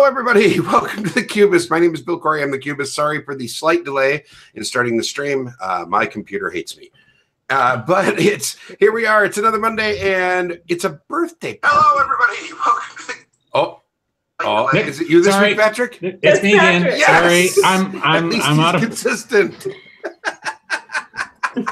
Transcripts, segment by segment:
everybody. Welcome to the Cubist. My name is Bill Corey. I'm the Cubist. Sorry for the slight delay in starting the stream. My computer hates me. But here we are. It's another Monday, and it's a birthday. Hello, everybody. Welcome to the... is it you this week, Patrick? It's me again. Yes! Sorry, I'm out of consistent. We are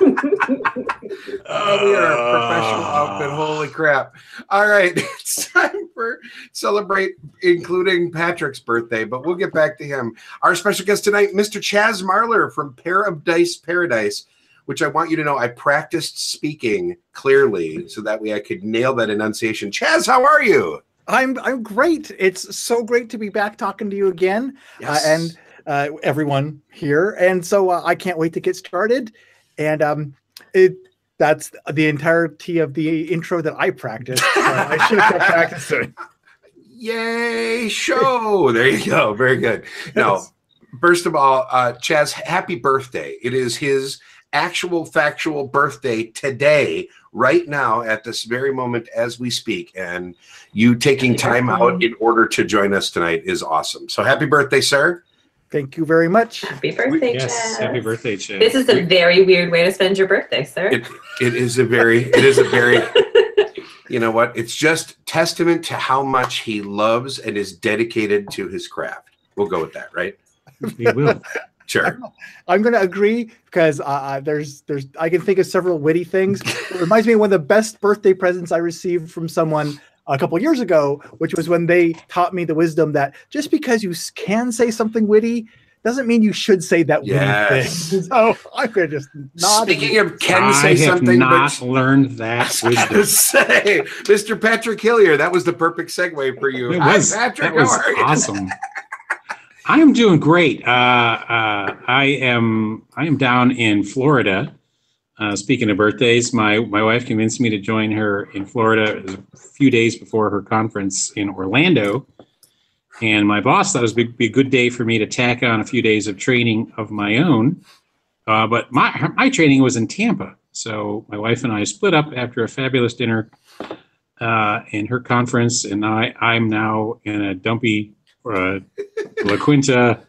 a professional outfit. Holy crap. All right. It's time for celebrate, including Patrick's birthday, but we'll get back to him. Our special guest tonight, Mr. Chaz Marler from Pair of Dice Paradise, which I want you to know I practiced speaking clearly so that way I could nail that enunciation. Chaz, how are you? I'm great. It's so great to be back talking to you again. Yes. And everyone here. And so I can't wait to get started. And that's the entirety of the intro that I practiced. So I should have kept practicing. Yay, show. There you go. Very good. Now, first of all, Chaz, happy birthday. It is his actual factual birthday today, right now, at this very moment as we speak. And you taking time out in order to join us tonight is awesome. So happy birthday, sir. Thank you very much. Happy birthday, Chaz. Yes, happy birthday, Chaz. This is a very weird way to spend your birthday, sir. It is a very, you know what? It's just testament to how much he loves and is dedicated to his craft. We'll go with that, right? We will. Sure. I'm going to agree because there's I can think of several witty things. It reminds me of one of the best birthday presents I received from someone a couple of years ago, which was when they taught me the wisdom that just because you can say something witty doesn't mean you should say that witty thing. So I could just nod. Speaking of can say something, I have not learned that wisdom. Say, Mr. Patrick Hillier, that was the perfect segue for you. Hi, Patrick. That was awesome. I am doing great. I am down in Florida. Speaking of birthdays, my wife convinced me to join her in Florida a few days before her conference in Orlando. And my boss thought it would be a good day for me to tack on a few days of training of my own. But my training was in Tampa. So my wife and I split up after a fabulous dinner in her conference. And I'm now in a dumpy La Quinta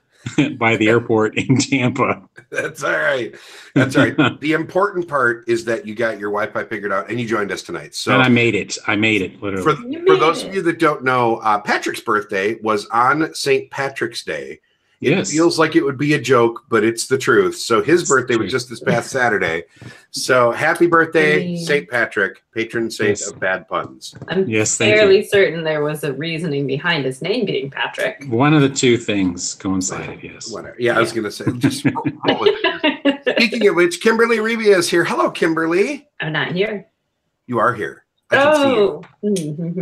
by the airport in Tampa. That's all right. That's all right. The important part is that you got your Wi-Fi figured out and you joined us tonight. So and I made it, literally. For those of you that don't know, Patrick's birthday was on St. Patrick's Day. It feels like it would be a joke, but it's the truth. So his birthday was just this past Saturday. So happy birthday, St. Patrick, patron saint of bad puns. I'm fairly certain there was a reasoning behind his name being Patrick. One of the two things coincided, yes. Whatever. Yeah, I was going to say, just roll with it. Speaking of which, Kimberly Revia is here. Hello, Kimberly. I'm not here. You are here. I can see you.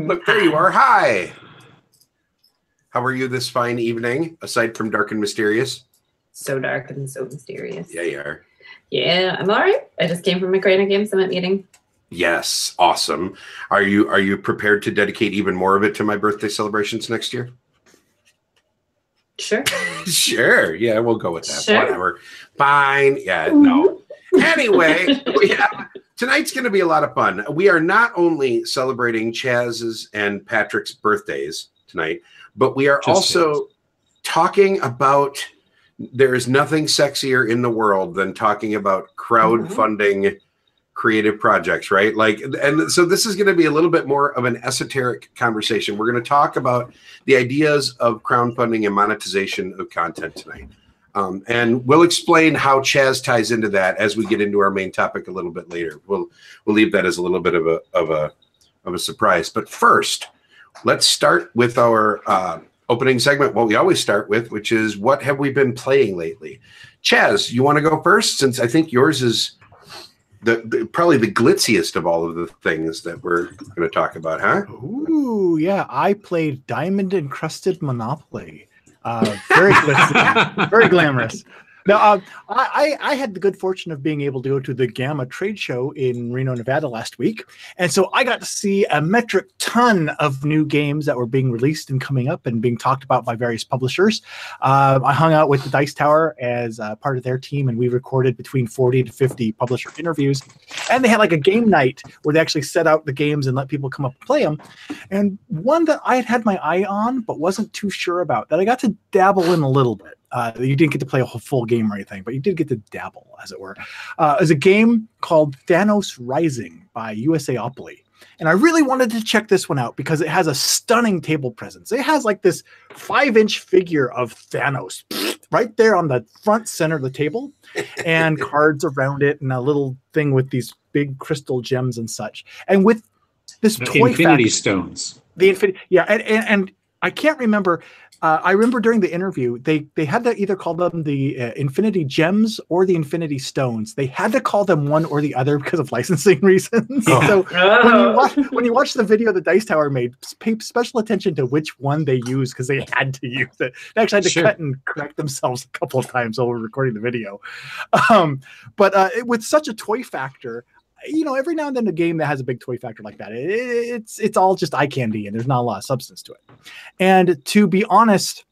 Look, there you are. Hi. How are you this fine evening, aside from dark and mysterious? So dark and so mysterious. Yeah, you are. Yeah, I'm all right. I just came from a Crane Game Summit meeting. Yes, awesome. Are you prepared to dedicate even more of it to my birthday celebrations next year? Sure. Sure. Yeah, we'll go with that. Sure. Whatever. Fine. Yeah, no. Anyway, tonight's going to be a lot of fun. We are not only celebrating Chaz's and Patrick's birthdays tonight, but we are also talking about there is nothing sexier in the world than talking about crowdfunding creative projects, right? And so this is going to be a little bit more of an esoteric conversation. We're going to talk about the ideas of crowdfunding and monetization of content tonight. And we'll explain how Chaz ties into that as we get into our main topic a little bit later. We'll leave that as a little bit of a surprise. But first, let's start with our opening segment, what we always start with, which is what have we been playing lately? Chaz, you want to go first, since I think yours is probably the glitziest of all of the things that we're going to talk about, huh? Ooh, yeah. I played Diamond Encrusted Monopoly. Very glitzy, very glamorous. Now, I had the good fortune of being able to go to the Gamma trade show in Reno, Nevada last week. And so I got to see a metric ton of new games that were being released and coming up and being talked about by various publishers. I hung out with the Dice Tower as part of their team, and we recorded between 40 to 50 publisher interviews. And they had like a game night where they actually set out the games and let people come up and play them. And one that I had my eye on but wasn't too sure about, that I got to dabble in a little bit. You didn't get to play a whole full game or anything, but you did get to dabble, as it were. Is a game called Thanos Rising by USAopoly. And I really wanted to check this one out because it has a stunning table presence. It has like this 5-inch figure of Thanos right there on the front center of the table, and cards around it, and a little thing with these big crystal gems and such. And with this toy Infinity Stones. The Infinity, yeah, and I can't remember. I remember during the interview, they had to either call them the Infinity Gems or the Infinity Stones. They had to call them one or the other because of licensing reasons. So when you watch the video the Dice Tower made, pay special attention to which one they used because they had to use it. They actually had to cut and correct themselves a couple of times while we're recording the video. But with such a toy factor, every now and then a game that has a big toy factor like that, it's all just eye candy and there's not a lot of substance to it. And to be honest,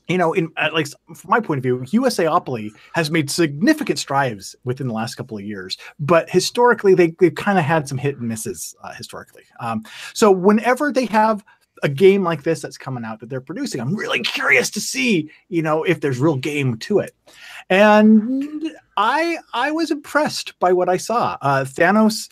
at least from my point of view, USAopoly has made significant strides within the last couple of years, but historically they've kind of had some hit and misses historically. So whenever they have a game like this that's coming out that they're producing, I'm really curious to see, if there's real game to it. And I was impressed by what I saw. Thanos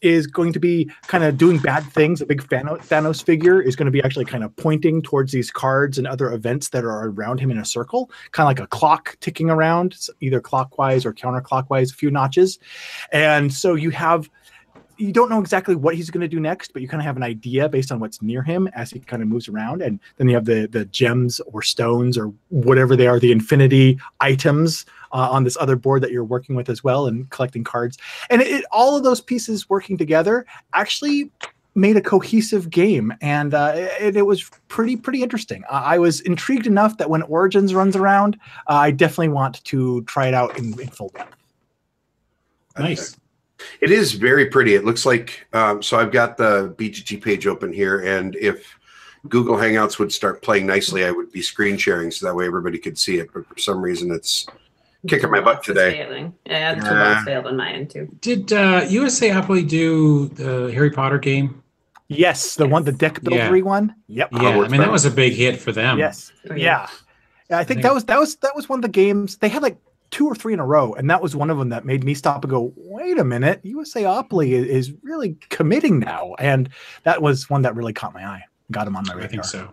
is going to be kind of doing bad things. A big Thanos figure is going to be actually kind of pointing towards these cards and other events that are around him in a circle, kind of like a clock ticking around, either clockwise or counterclockwise, a few notches. And so you don't know exactly what he's going to do next, but you kind of have an idea based on what's near him as he kind of moves around. And then you have the gems or stones or whatever they are, the infinity items on this other board that you're working with as well and collecting cards. And all of those pieces working together actually made a cohesive game. And it was pretty interesting. I was intrigued enough that when Origins runs around, I definitely want to try it out in full depth. Nice. It is very pretty. It looks like, so I've got the BGG page open here, and if Google Hangouts would start playing nicely, I would be screen sharing so that way everybody could see it. But for some reason, it's kicking my butt today. Failing. Yeah, the toolbox failed on my end too. Did USAopoly do the Harry Potter game? Yes, the deck buildery one. Yep. Yeah, I mean that was a big hit for them. Yes. Yeah. I think that was one of the games they had like 2 or 3 in a row, and that was one of them that made me stop and go, wait a minute, USAopoly is really committing now, and that was one that really caught my eye, got him on my radar. I think so.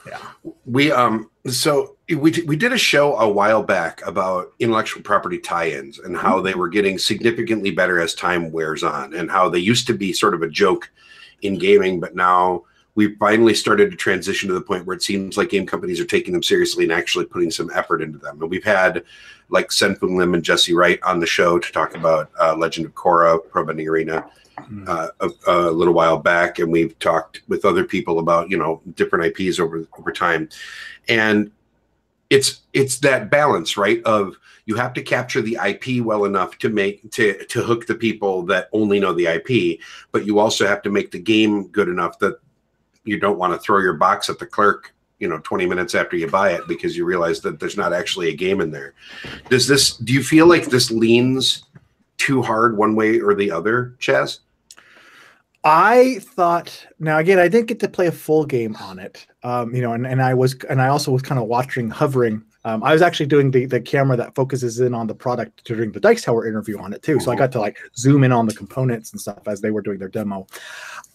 Yeah, we did a show a while back about intellectual property tie-ins and how they were getting significantly better as time wears on, and how they used to be sort of a joke in gaming, but now we finally started to transition to the point where it seems like game companies are taking them seriously and actually putting some effort into them. And we've had like Sen-Fung Lim and Jesse Wright on the show to talk about Legend of Korra, Pro Bending Arena a little while back. And we've talked with other people about, different IPs over time. And it's that balance, right? Of you have to capture the IP well enough to hook the people that only know the IP, but you also have to make the game good enough that you don't want to throw your box at the clerk, 20 minutes after you buy it because you realize that there's not actually a game in there. Do you feel like this leans too hard one way or the other, Chaz? I thought, now again, I didn't get to play a full game on it. And I also was kind of hovering. I was actually doing the camera that focuses in on the product during the Dice Tower interview on it too. So I got to like zoom in on the components and stuff as they were doing their demo.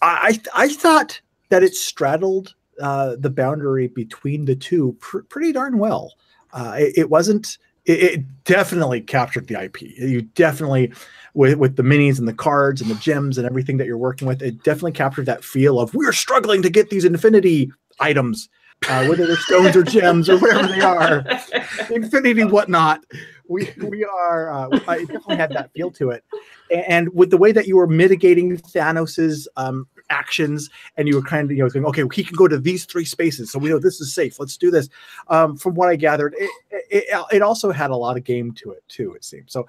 I thought that it straddled the boundary between the two pretty darn well. It definitely captured the IP. You definitely, with the minis and the cards and the gems and everything that you're working with, it definitely captured that feel of we're struggling to get these infinity items, whether they're stones or gems or whatever they are, infinity whatnot. We are. I definitely had that feel to it, and with the way that you were mitigating Thanos's actions, and you were kind of going, okay, he can go to these 3 spaces, so we know this is safe. Let's do this. From what I gathered, it also had a lot of game to it too. It seems so.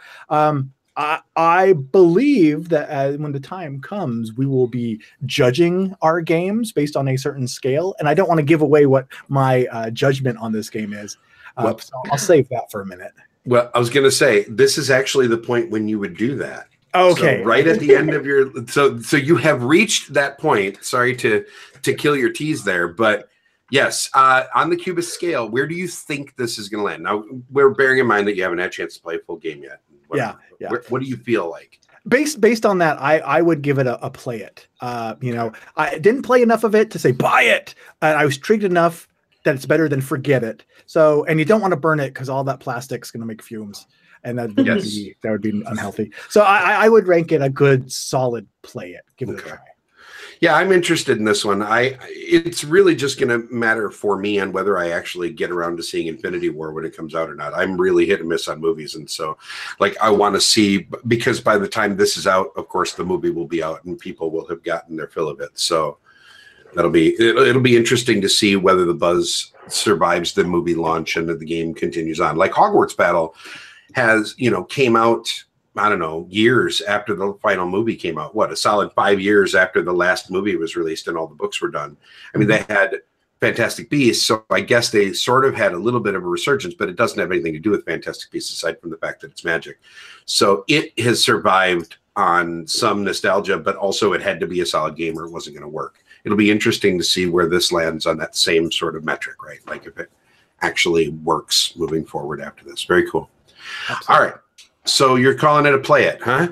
I believe that when the time comes, we will be judging our games based on a certain scale, and I don't want to give away what my judgment on this game is. So I'll save that for a minute. Well, I was going to say, this is actually the point when you would do that. Okay. So right at the end of your so you have reached that point. Sorry to kill your tease there, but yes, on the Cubist scale, where do you think this is going to land? Now, we're bearing in mind that you haven't had a chance to play a full game yet. Yeah. What do you feel like? Based on that, I would give it a play it. I didn't play enough of it to say buy it. I was intrigued enough that it's better than forget it. So, and you don't want to burn it because all that plastic's going to make fumes, and that would be unhealthy. So I would rank it a good solid play it. Give it a try. Yeah, I'm interested in this one. It's really just going to matter for me on whether I actually get around to seeing Infinity War when it comes out or not. I'm really hit and miss on movies, and so I want to see, because by the time this is out, of course, the movie will be out and people will have gotten their fill of it. So it'll be interesting to see whether the buzz survives the movie launch and that the game continues on. Like Hogwarts Battle has, came out, I don't know, years after the final movie came out. What, a solid 5 years after the last movie was released and all the books were done. I mean, they had Fantastic Beasts, so I guess they sort of had a little bit of a resurgence, but it doesn't have anything to do with Fantastic Beasts aside from the fact that it's magic. So it has survived on some nostalgia, but also it had to be a solid game or it wasn't going to work. It'll be interesting to see where this lands on that same sort of metric, right? Like if it actually works moving forward after this. Very cool. Absolutely. All right. So you're calling it a play it, huh?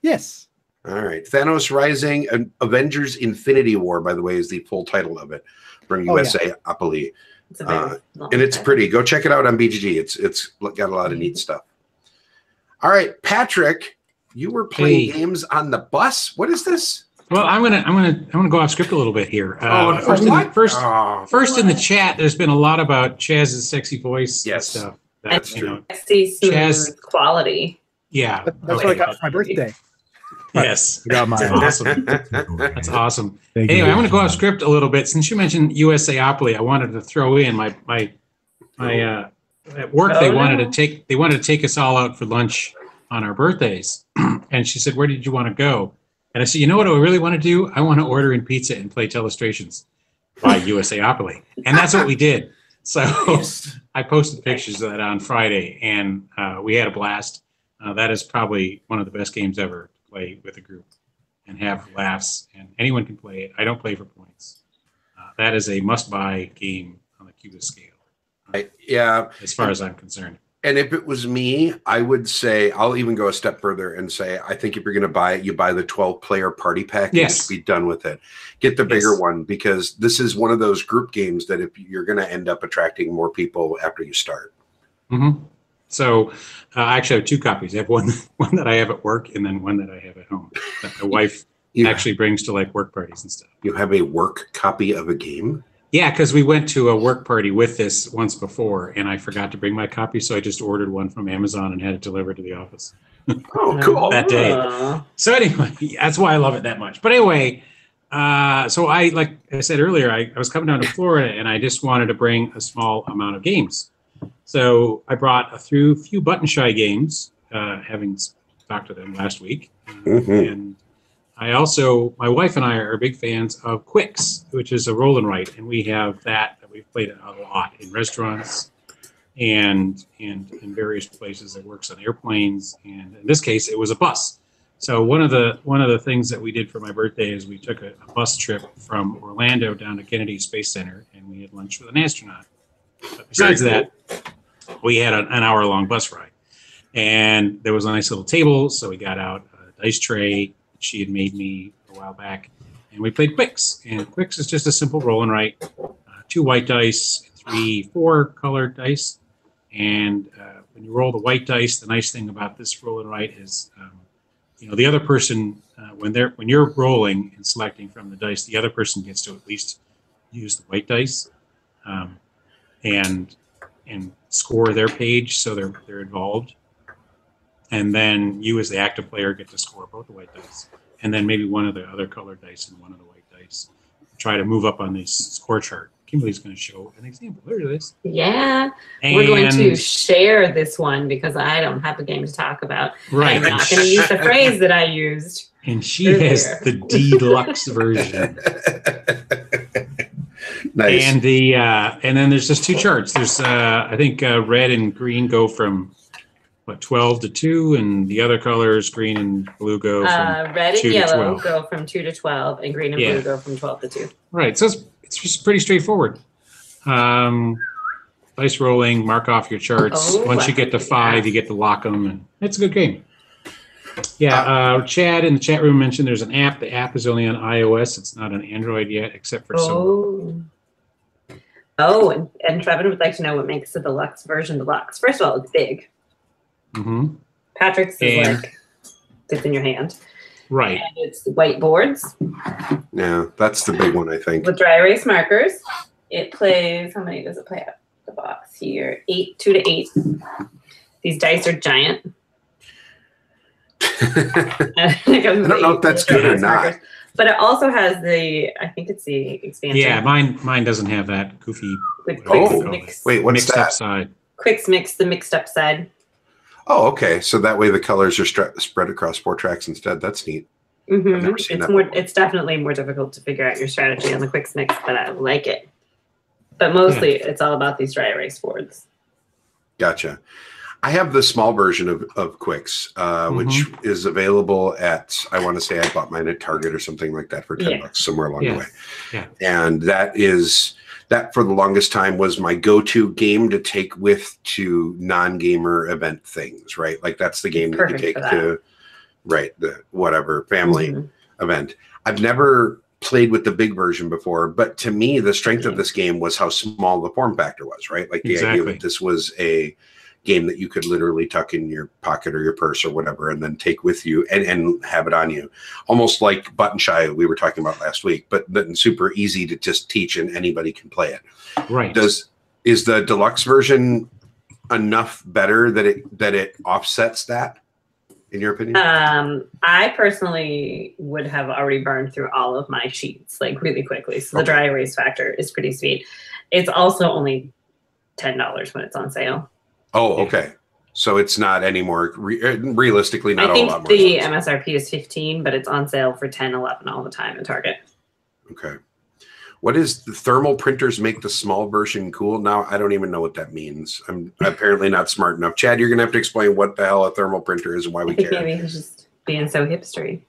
Yes. All right. Thanos Rising, Avengers Infinity War, by the way, is the full title of it from USA Apoli. And it's pretty. Go check it out on BGG. It's got a lot of neat stuff. All right, Patrick, you were playing games on the bus. What is this? Well, I'm gonna go off script a little bit here. First in the chat, there's been a lot about Chaz's sexy voice and stuff. That's true. Sexy, smooth quality. Yeah, that's what I got for my birthday. Yes, I got mine. That's awesome. That's awesome. Anyway, I'm going to go off script a little bit. Since you mentioned USAopoly, I wanted to throw in my at work. They wanted to take us all out for lunch on our birthdays, and she said, "Where did you want to go?" And I said, "You know what I really want to do? I want to order in pizza and play Telestrations by USAopoly," and that's what we did. So I posted pictures of that on Friday, and we had a blast. That is probably one of the best games ever to play with a group and have laughs, and anyone can play it. I don't play for points. That is a must-buy game on the Cubist scale. As far as I'm concerned. And if it was me, I would say, I'll even go a step further and say, I think if you're going to buy it, you buy the 12-player party pack and just be done with it. Get the bigger one, because this is one of those group games that if you're going to end up attracting more people after you start. Mm-hmm. So I actually have two copies. I have one that I have at work and then one that I have at home that my wife actually brings to like work parties and stuff. You have a work copy of a game? Yeah, because we went to a work party with this once before, and I forgot to bring my copy, so I just ordered one from Amazon and had it delivered to the office. Oh, cool. That day. So anyway, that's why I love it that much. But anyway, so like I said earlier, I was coming down to Florida, and I just wanted to bring a small amount of games. So I brought a few Button Shy games, having talked to them last week. And I also, my wife and I are big fans of Quicks, which is a roll and write, and we have that we've played it a lot in restaurants and in various places. It works on airplanes, and in this case, it was a bus. So one of the things that we did for my birthday is we took a bus trip from Orlando down to Kennedy Space Center, and we had lunch with an astronaut. But besides that, we had an hour-long bus ride, and there was a nice little table, so we got out a dice tray she had made me a while back, and we played Quicks. And Quicks is just a simple roll and write, 2 white dice, 3 4-colored dice. And when you roll the white dice, the nice thing about this roll and write is, the other person, when you're rolling and selecting from the dice, the other person gets to at least use the white dice and score their page, so they're involved. And then you, as the active player, get to score both the white dice, and then maybe one of the other colored dice and one of the white players try to move up on this score chart. Kimberly's going to show an example. There it is. Yeah. We're going to share this one because I don't have a game to talk about. Right. I'm not going to use the phrase that I used. And she has the deluxe version. Nice. And and then there's just two charts. There's I think red and green go from 12 to 2, and the other colors, green and blue, go from red 2 and to yellow 12. go from 2 to 12, and green and blue go from 12 to 2. Right. So it's just pretty straightforward. Dice rolling, mark off your charts. Once you get to 5, you get to lock them, and it's a good game. Yeah, Chad in the chat room mentioned there's an app. The app is only on iOS. It's not on Android yet, except for some. And Trevin would like to know what makes the deluxe version deluxe. First of all, it's big. Mm-hmm. Patrick's is like fits in your hand. Right. And it's whiteboards. Yeah, that's the big one, I think. With dry erase markers. It plays, how many does it play out the box here? 2 to 8. These dice are giant. I don't know if that's good or not. But it also has I think it's the expansion. Yeah, mine doesn't have that goofy. With wait, what's mixed that? up side. Quicks Mix, the mixed up side. Oh, okay. So that way the colors are spread across 4 tracks instead. That's neat. Mm-hmm. I've never seen that before. It's definitely more difficult to figure out your strategy on the Quicks Mix, but I like it. But mostly it's all about these dry erase boards. Gotcha. I have the small version of Quicks, which is available at, I want to say I bought mine at Target or something like that for $10 somewhere along the way. Yeah. And that for the longest time was my go-to game to take with to non-gamer event things, right? Like that's the game that you take to, the whatever family event. I've never played with the big version before, but to me, the strength of this game was how small the form factor was, right? Like the idea that this was a game that you could literally tuck in your pocket or your purse or whatever and then take with you and have it on you. Almost like Button Shy we were talking about last week, but super easy to just teach and anybody can play it. Right. Is the deluxe version enough better that it offsets that, in your opinion? I personally would have already burned through all of my sheets like really quickly. So the dry erase factor is pretty sweet. It's also only $10 when it's on sale. Oh, okay. So it's not anymore. Realistically, not I think a lot more. The MSRP is $15, but it's on sale for $10, $11 all the time at Target. Okay. What is the thermal printers make the small version cool? Now, I don't even know what that means. I'm apparently not smart enough. Chad, you're going to have to explain what the hell a thermal printer is and why we care. Maybe he's just being so hipstery.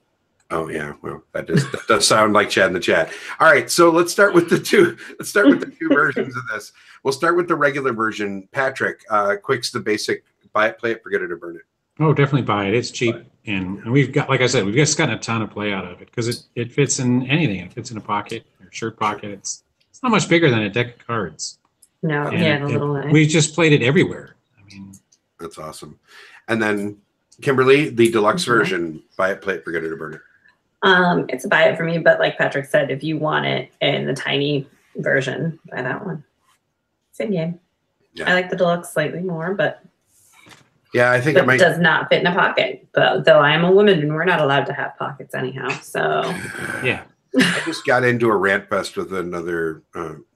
Oh yeah, well that does sound like Chad in the chat. All right, so let's start with the two. Let's start with the two versions of this. We'll start with the regular version. Patrick, Quick's the basic. Buy it, play it, forget it, or burn it. Oh, definitely buy it. It's cheap, and we've got, like I said, we've just gotten a ton of play out of it because it fits in anything. It fits in a pocket or shirt pocket. It's not much bigger than a deck of cards. No, and we just played it everywhere. I mean, that's awesome. And then Kimberly, the deluxe version. Buy it, play it, forget it, or burn it. It's a buy it for me, but like Patrick said, if you want it in the tiny version, buy that one. Same game. Yeah. I like the deluxe slightly more, but yeah, I think it does not fit in a pocket. But though I am a woman and we're not allowed to have pockets anyhow, so yeah. I just got into a rant fest with another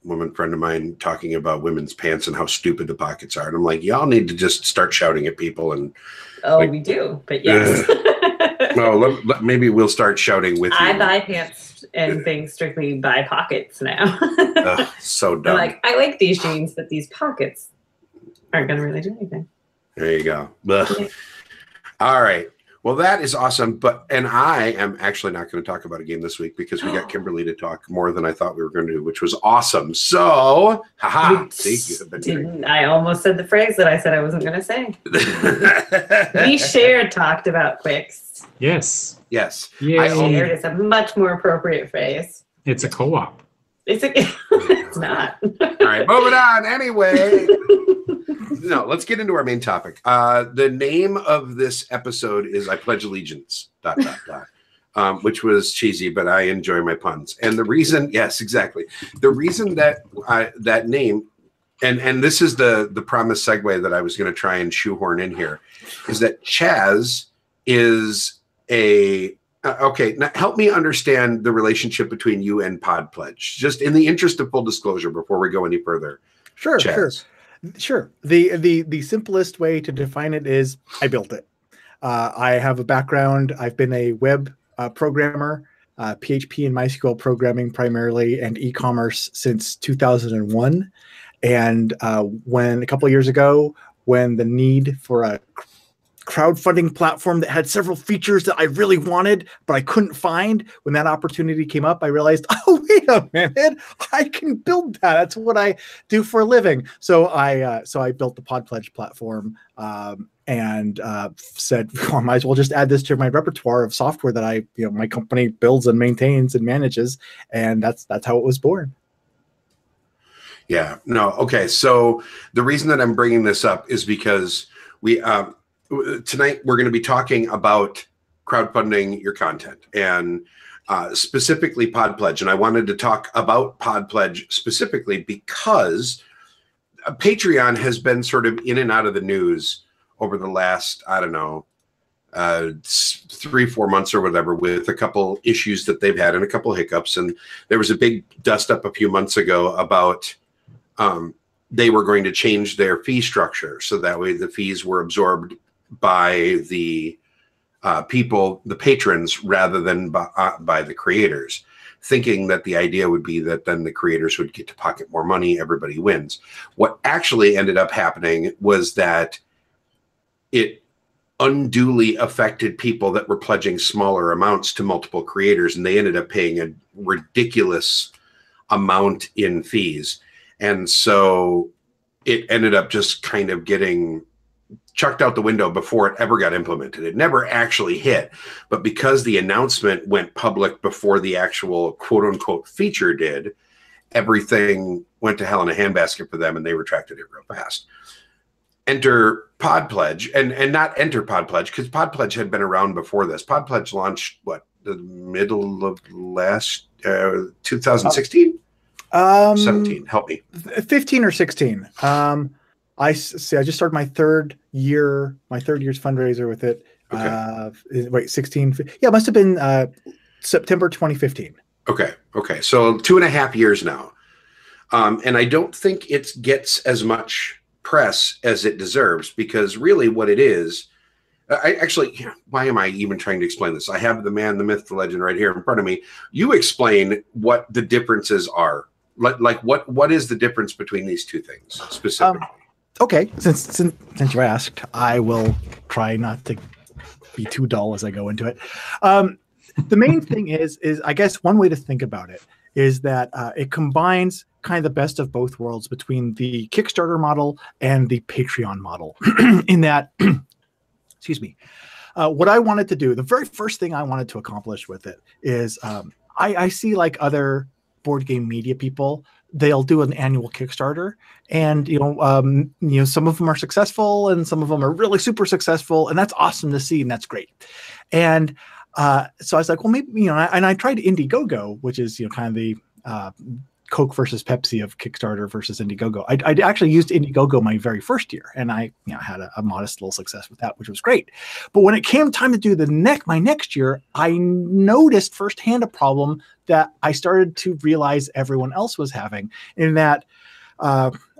woman friend of mine talking about women's pants and how stupid the pockets are, and I'm like, y'all need to just start shouting at people and. Oh, we do, but yes. Well, maybe we'll start shouting with you. I buy pants and things strictly by pockets now. So dumb. I like these jeans, but these pockets aren't going to really do anything. There you go. Yeah. All right. Well, that is awesome. And I am actually not going to talk about a game this week because we got Kimberly to talk more than I thought we were going to do, which was awesome. So, haha. I almost said the phrase that I said I wasn't going to say. We talked about Quicks. Yes. Yes. Shared is a much more appropriate phrase. It's a co-op. It's not. All right, moving on. Anyway. No, let's get into our main topic. The name of this episode is I Pledge Allegiance, ... which was cheesy, but I enjoy my puns. And the reason, yes, exactly. The reason that that name, and this is the promised segue that I was going to try and shoehorn in here, is that Chaz is a Okay, now help me understand the relationship between you and Pod Pledge, just in the interest of full disclosure before we go any further. Sure, Chaz. sure. The simplest way to define it is I built it. I have a background. I've been a web programmer, PHP and MySQL programming primarily, and e-commerce since 2001. And when a couple of years ago, when the need for a crowdfunding platform that had several features that I really wanted, but I couldn't find, when that opportunity came up, I realized, oh, wait a minute, I can build that. That's what I do for a living. So I built the Pod Pledge platform and said, well, I might as well just add this to my repertoire of software that my company builds and maintains and manages. And that's how it was born. Yeah, no. Okay. So the reason that I'm bringing this up is because tonight we're going to be talking about crowdfunding your content and specifically Pod Pledge. And I wanted to talk about Pod Pledge specifically because Patreon has been sort of in and out of the news over the last, I don't know, 3-4 months or whatever, with a couple issues that they've had and a couple hiccups. And there was a big dust up a few months ago about they were going to change their fee structure. So that way the fees were absorbed by the people, the patrons, rather than by the creators, thinking that the idea would be that then the creators would get to pocket more money, everybody wins. What actually ended up happening was that it unduly affected people that were pledging smaller amounts to multiple creators, and they ended up paying a ridiculous amount in fees. And so it ended up just kind of getting chucked out the window before it ever got implemented. It never actually hit, but because the announcement went public before the actual quote unquote feature did, everything went to hell in a handbasket for them, and they retracted it real fast. Enter Pod Pledge, and not enter Pod Pledge, because Pod Pledge had been around before this. Pod Pledge launched the middle of last 2016? 17. Help me. 15 or 16. I just started my third year's fundraiser with it. Okay. 16. Yeah, it must have been September 2015. Okay. So 2.5 years now. And I don't think it gets as much press as it deserves, because really what it is, why am I even trying to explain this? I have the man, the myth, the legend right here in front of me. You explain what the differences are. Like what is the difference between these two things specifically? Okay, since you asked, I will try not to be too dull as I go into it. The main thing is I guess one way to think about it is that it combines kind of the best of both worlds between the Kickstarter model and the Patreon model. In that, excuse me, what I wanted to do, the very first thing I wanted to accomplish with it is I see like other board game media people, they'll do an annual Kickstarter, and some of them are successful and some of them are really super successful, and that's awesome to see, and that's great. And so I was like, well, maybe, and I tried Indiegogo, which is kind of the Coke versus Pepsi of Kickstarter versus Indiegogo. I actually used Indiegogo my very first year, and I had a modest little success with that, which was great. But when it came time to do my next year, I noticed firsthand a problem that I started to realize everyone else was having, in that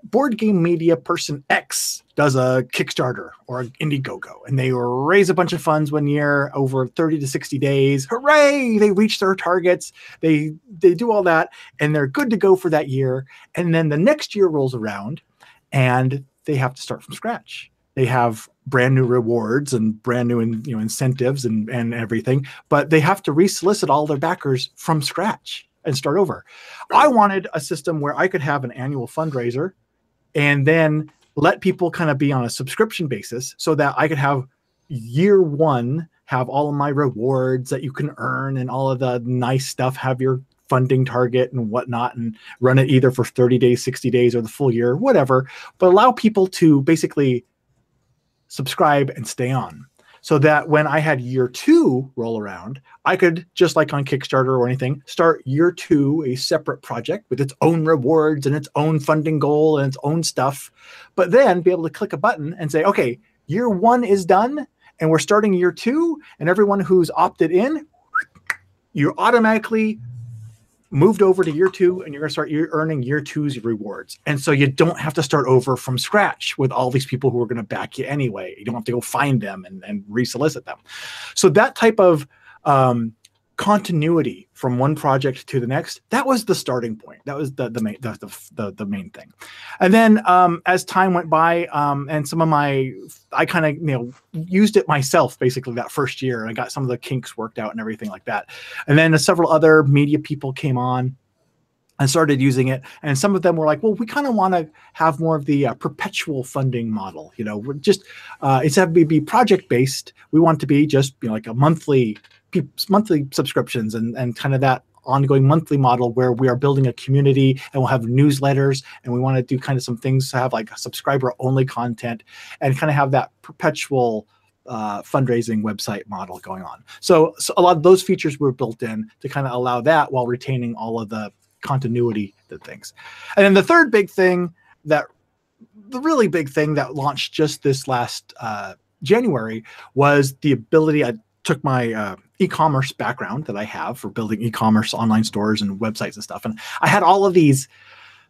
board game media person X does a Kickstarter or an Indiegogo, and they raise a bunch of funds one year over 30 to 60 days. Hooray! They reach their targets. They do all that, and they're good to go for that year. And then the next year rolls around, and they have to start from scratch. They have brand new rewards and brand new incentives and everything, but they have to resolicit all their backers from scratch and start over. I wanted a system where I could have an annual fundraiser and then let people kind of be on a subscription basis, so that I could have year one, have all of my rewards that you can earn and all of the nice stuff, have your funding target and whatnot, and run it either for 30 days, 60 days, or the full year, whatever, but allow people to basically subscribe and stay on, so that when I had year two roll around, I could, just like on Kickstarter or anything, start year two, a separate project with its own rewards and its own funding goal and its own stuff, but then be able to click a button and say, okay, year one is done and we're starting year two, and everyone who's opted in, you're automatically moved over to year 2, and you're going to start earning year 2's rewards. And so you don't have to start over from scratch with all these people who are going to back you anyway. You don't have to go find them and re-solicit them. So that type of continuity from one project to the next, that was the starting point. That was the main thing. And then as time went by, and some of I kind of used it myself basically that first year, and I got some of the kinks worked out and everything like that. And then several other media people came on and started using it, and some of them were like, well, we kind of want to have more of the perpetual funding model. We're just instead of be project based, we want to be just like a monthly subscriptions and kind of that ongoing monthly model where we are building a community, and we'll have newsletters, and we want to do kind of some things to have like subscriber only content and kind of have that perpetual fundraising website model going on. So a lot of those features were built in to kind of allow that while retaining all of the continuity of things. And then the third big thing the really big thing that launched just this last January was the ability. I took my e-commerce background that I have for building e-commerce online stores and websites and stuff. And I had all of these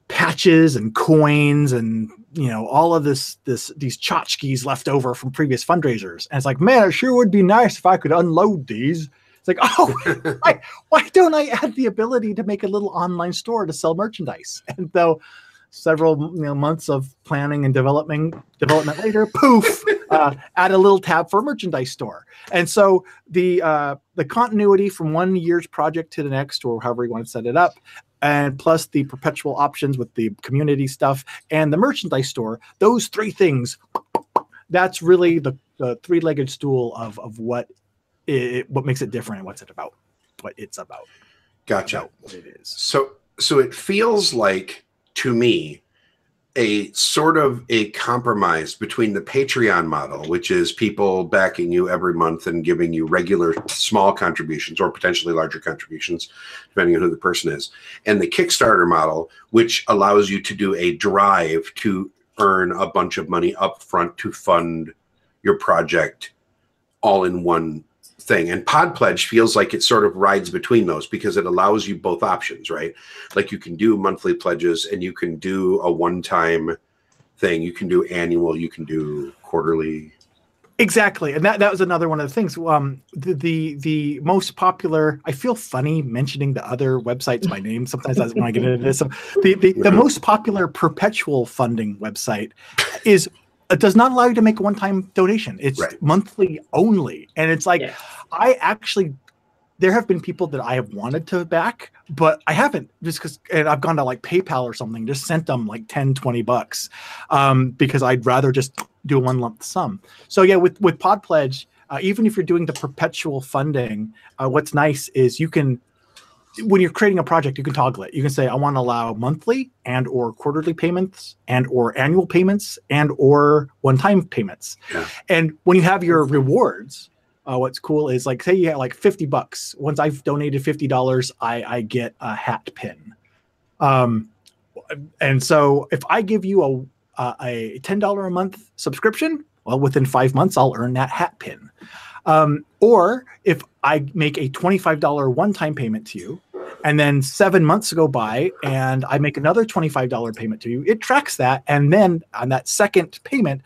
patches and coins and, all of these tchotchkes left over from previous fundraisers. And it's like, man, it sure would be nice if I could unload these. It's like, oh, why don't I add the ability to make a little online store to sell merchandise? And though several months of planning and development later, poof, add a little tab for a merchandise store. And so the continuity from one year's project to the next, or however you want to set it up, and plus the perpetual options with the community stuff and the merchandise store, those three things, that's really the three-legged stool of what makes it different and what it's about. Gotcha. What it is. So it feels like, to me, a sort of a compromise between the Patreon model, which is people backing you every month and giving you regular small contributions or potentially larger contributions, depending on who the person is, and the Kickstarter model, which allows you to do a drive to earn a bunch of money up front to fund your project all in one thing. And Pod Pledge feels like it sort of rides between those because it allows you both options, right? Like you can do monthly pledges and you can do a one-time thing. You can do annual, you can do quarterly. Exactly. And that was another one of the things. The most popular, I feel funny mentioning the other websites by name. Sometimes that's when I get into this. So the most popular perpetual funding website does not allow you to make a one-time donation. It's monthly only. And it's like, there have been people that I have wanted to back, but I haven't, just because, and I've gone to like PayPal or something, just sent them like $10-20 because I'd rather just do a one lump sum. So yeah, with Pod Pledge, even if you're doing the perpetual funding, what's nice is you can, when you're creating a project, you can toggle it. You can say, I want to allow monthly and or quarterly payments and or annual payments and or one-time payments. Yeah. And when you have your rewards, what's cool is like, say you have like $50. Once I've donated $50, I get a hat pin. And so if I give you a $10 a month subscription, well, within 5 months, I'll earn that hat pin. Or if I make a $25 one-time payment to you, and then 7 months go by and I make another $25 payment to you, it tracks that. And then on that second payment,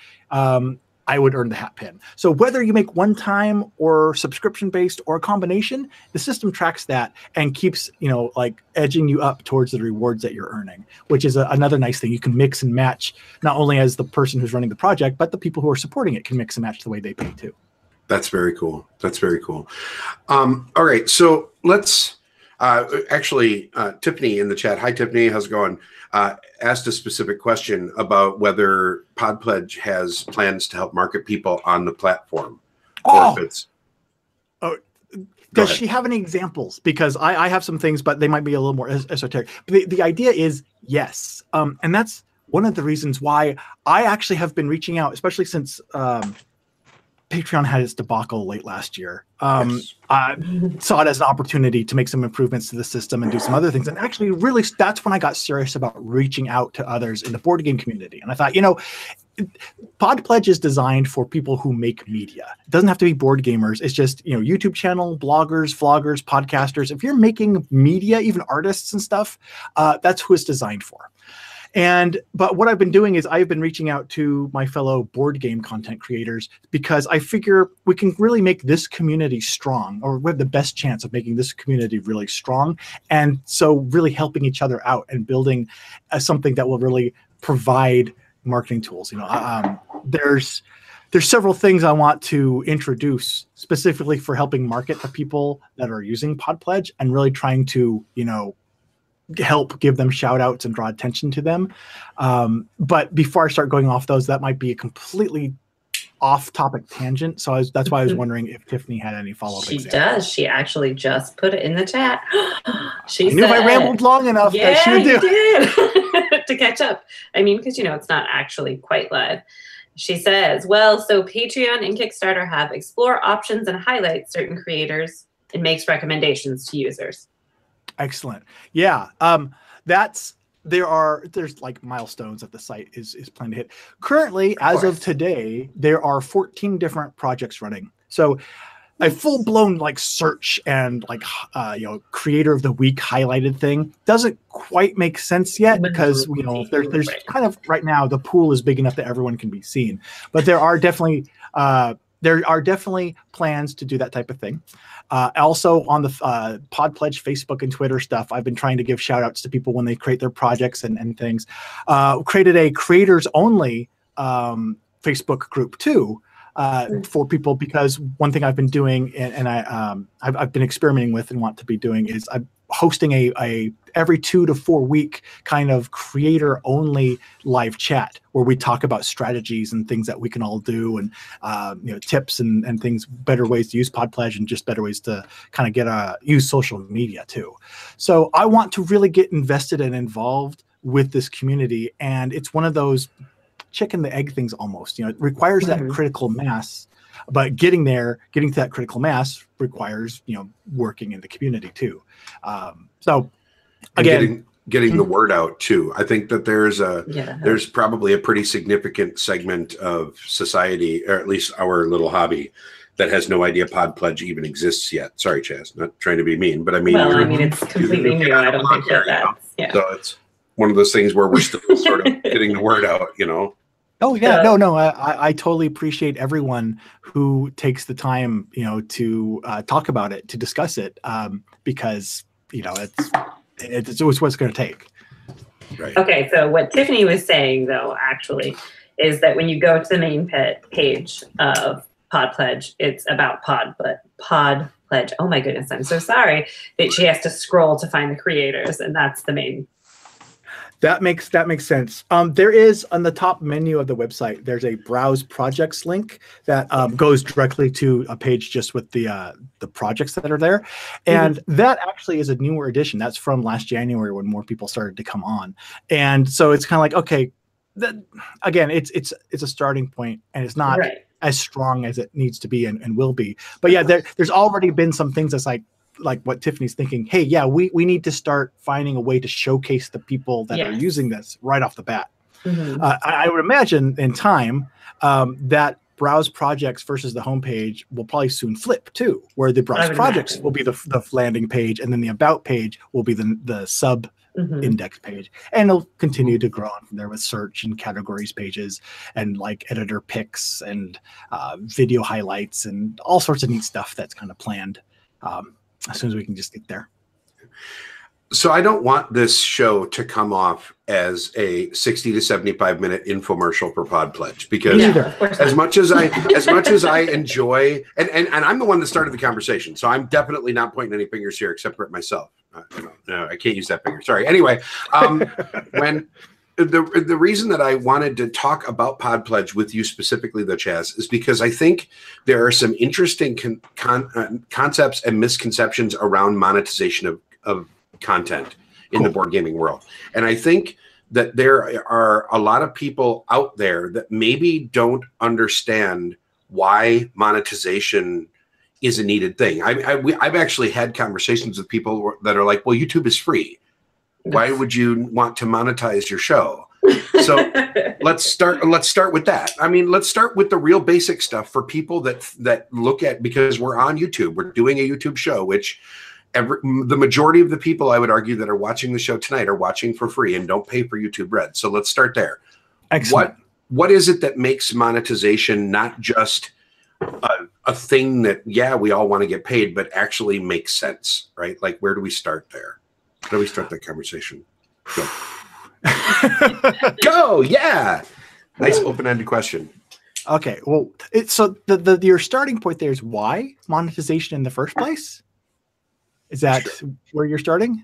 I would earn the hat pin. So whether you make one time or subscription based or a combination, the system tracks that and keeps, like edging you up towards the rewards that you're earning, which is another nice thing. You can mix and match, not only as the person who's running the project, but the people who are supporting it can mix and match the way they pay too. That's very cool. That's very cool. All right. So let's actually, Tiffany in the chat. Hi, Tiffany. How's it going? Asked a specific question about whether Pod Pledge has plans to help market people on the platform. Does she have any examples? Because I have some things, but they might be a little more esoteric. But the idea is yes. And that's one of the reasons why I actually have been reaching out, especially since Patreon had its debacle late last year. I saw it as an opportunity to make some improvements to the system and do some other things. And actually, really, that's when I got serious about reaching out to others in the board game community. And I thought, Pod Pledge is designed for people who make media. It doesn't have to be board gamers. It's just, YouTube channel, bloggers, vloggers, podcasters. If you're making media, even artists and stuff, that's who it's designed for. But what I've been doing is I've been reaching out to my fellow board game content creators because I figure we can really make this community strong, or we have the best chance of making this community really strong. And so really helping each other out and building something that will really provide marketing tools. There's several things I want to introduce specifically for helping market the people that are using Pod Pledge and really trying to, help give them shout outs and draw attention to them. But before I start going off those, that might be a completely off topic tangent. So that's why I was wondering if Tiffany had any follow-up She examples. does. She actually just put it in the chat. She I knew if I rambled long enough that she would do. did. To catch up. Because, it's not actually quite live. She says, well, so Patreon and Kickstarter have explore options and highlight certain creators and makes recommendations to users. Excellent. Yeah. There's like milestones that the site is planning to hit. Currently, as of today, there are 14 different projects running. So a full-blown like search and like creator of the week highlighted thing doesn't quite make sense yet because there's kind of right now the pool is big enough that everyone can be seen. But there are definitely plans to do that type of thing. Also on the Pod Pledge Facebook and Twitter stuff, I've been trying to give shout outs to people when they create their projects and things. Created a creators only Facebook group too for people, because one thing I've been doing and I've been experimenting with and want to be doing is I'm hosting a every 2 to 4 week kind of creator only live chat where we talk about strategies and things that we can all do and tips and things, better ways to use Pod Pledge and just better ways to kind of use social media too. So I want to really get invested and involved with this community, and it's one of those chicken the egg things almost. It requires that critical mass, but getting to that critical mass requires working in the community too. So again, getting the word out too. I think that there's probably a pretty significant segment of society, or at least our little hobby, that has no idea Pod Pledge even exists yet. Sorry, Chaz, not trying to be mean, but it's completely new. I don't think that's So it's one of those things where we're still sort of getting the word out, Oh yeah, no. I totally appreciate everyone who takes the time, to talk about it, to discuss it, because it's always what it's going to take. Right. Okay, so what Tiffany was saying though, actually, is that when you go to the main page of Pod Pledge, it's about Pod Pledge. Oh my goodness, I'm so sorry that she has to scroll to find the creators, and that's the main. That makes sense. There is on the top menu of the website, there's a browse projects link that goes directly to a page just with the projects that are there. And that actually is a newer edition. That's from last January when more people started to come on. And so it's kind of like, okay, again, it's a starting point, and it's not as strong as it needs to be and will be. But yeah, there's already been some things that's like what Tiffany's thinking, hey, yeah, we need to start finding a way to showcase the people that are using this right off the bat. I would imagine in time that browse projects versus the homepage will probably soon flip too, where the browse projects will be the landing page, and then the about page will be the sub index page, and it'll continue to grow on from there with search and categories pages and like editor picks and video highlights and all sorts of neat stuff that's kind of planned. As soon as we can just get there. So I don't want this show to come off as a 60 to 75 minute infomercial for Pod Pledge, because as much as I enjoy, and I'm the one that started the conversation, so I'm definitely not pointing any fingers here except for myself. No, I can't use that finger. Sorry. Anyway, when the reason that I wanted to talk about Pod Pledge with you specifically, though, Chaz, is because I think there are some interesting concepts and misconceptions around monetization of content in the board gaming world. And I think that there are a lot of people out there that maybe don't understand why monetization is a needed thing. I've actually had conversations with people that are like, well, YouTube is free. Why would you want to monetize your show? So let's start with that. I mean, let's start with the real basic stuff for people that look at, because we're on YouTube. We're doing a YouTube show, which the majority of the people, I would argue, that are watching the show tonight are watching for free and don't pay for YouTube Red. So let's start there. Excellent. What is it that makes monetization not just a thing that, yeah, we all want to get paid, but actually makes sense, right? Like, where do we start there? How do we start that conversation? Go. Go, yeah. Nice open-ended question. Okay, well, so your starting point there is why monetization in the first place? Is that where you're starting?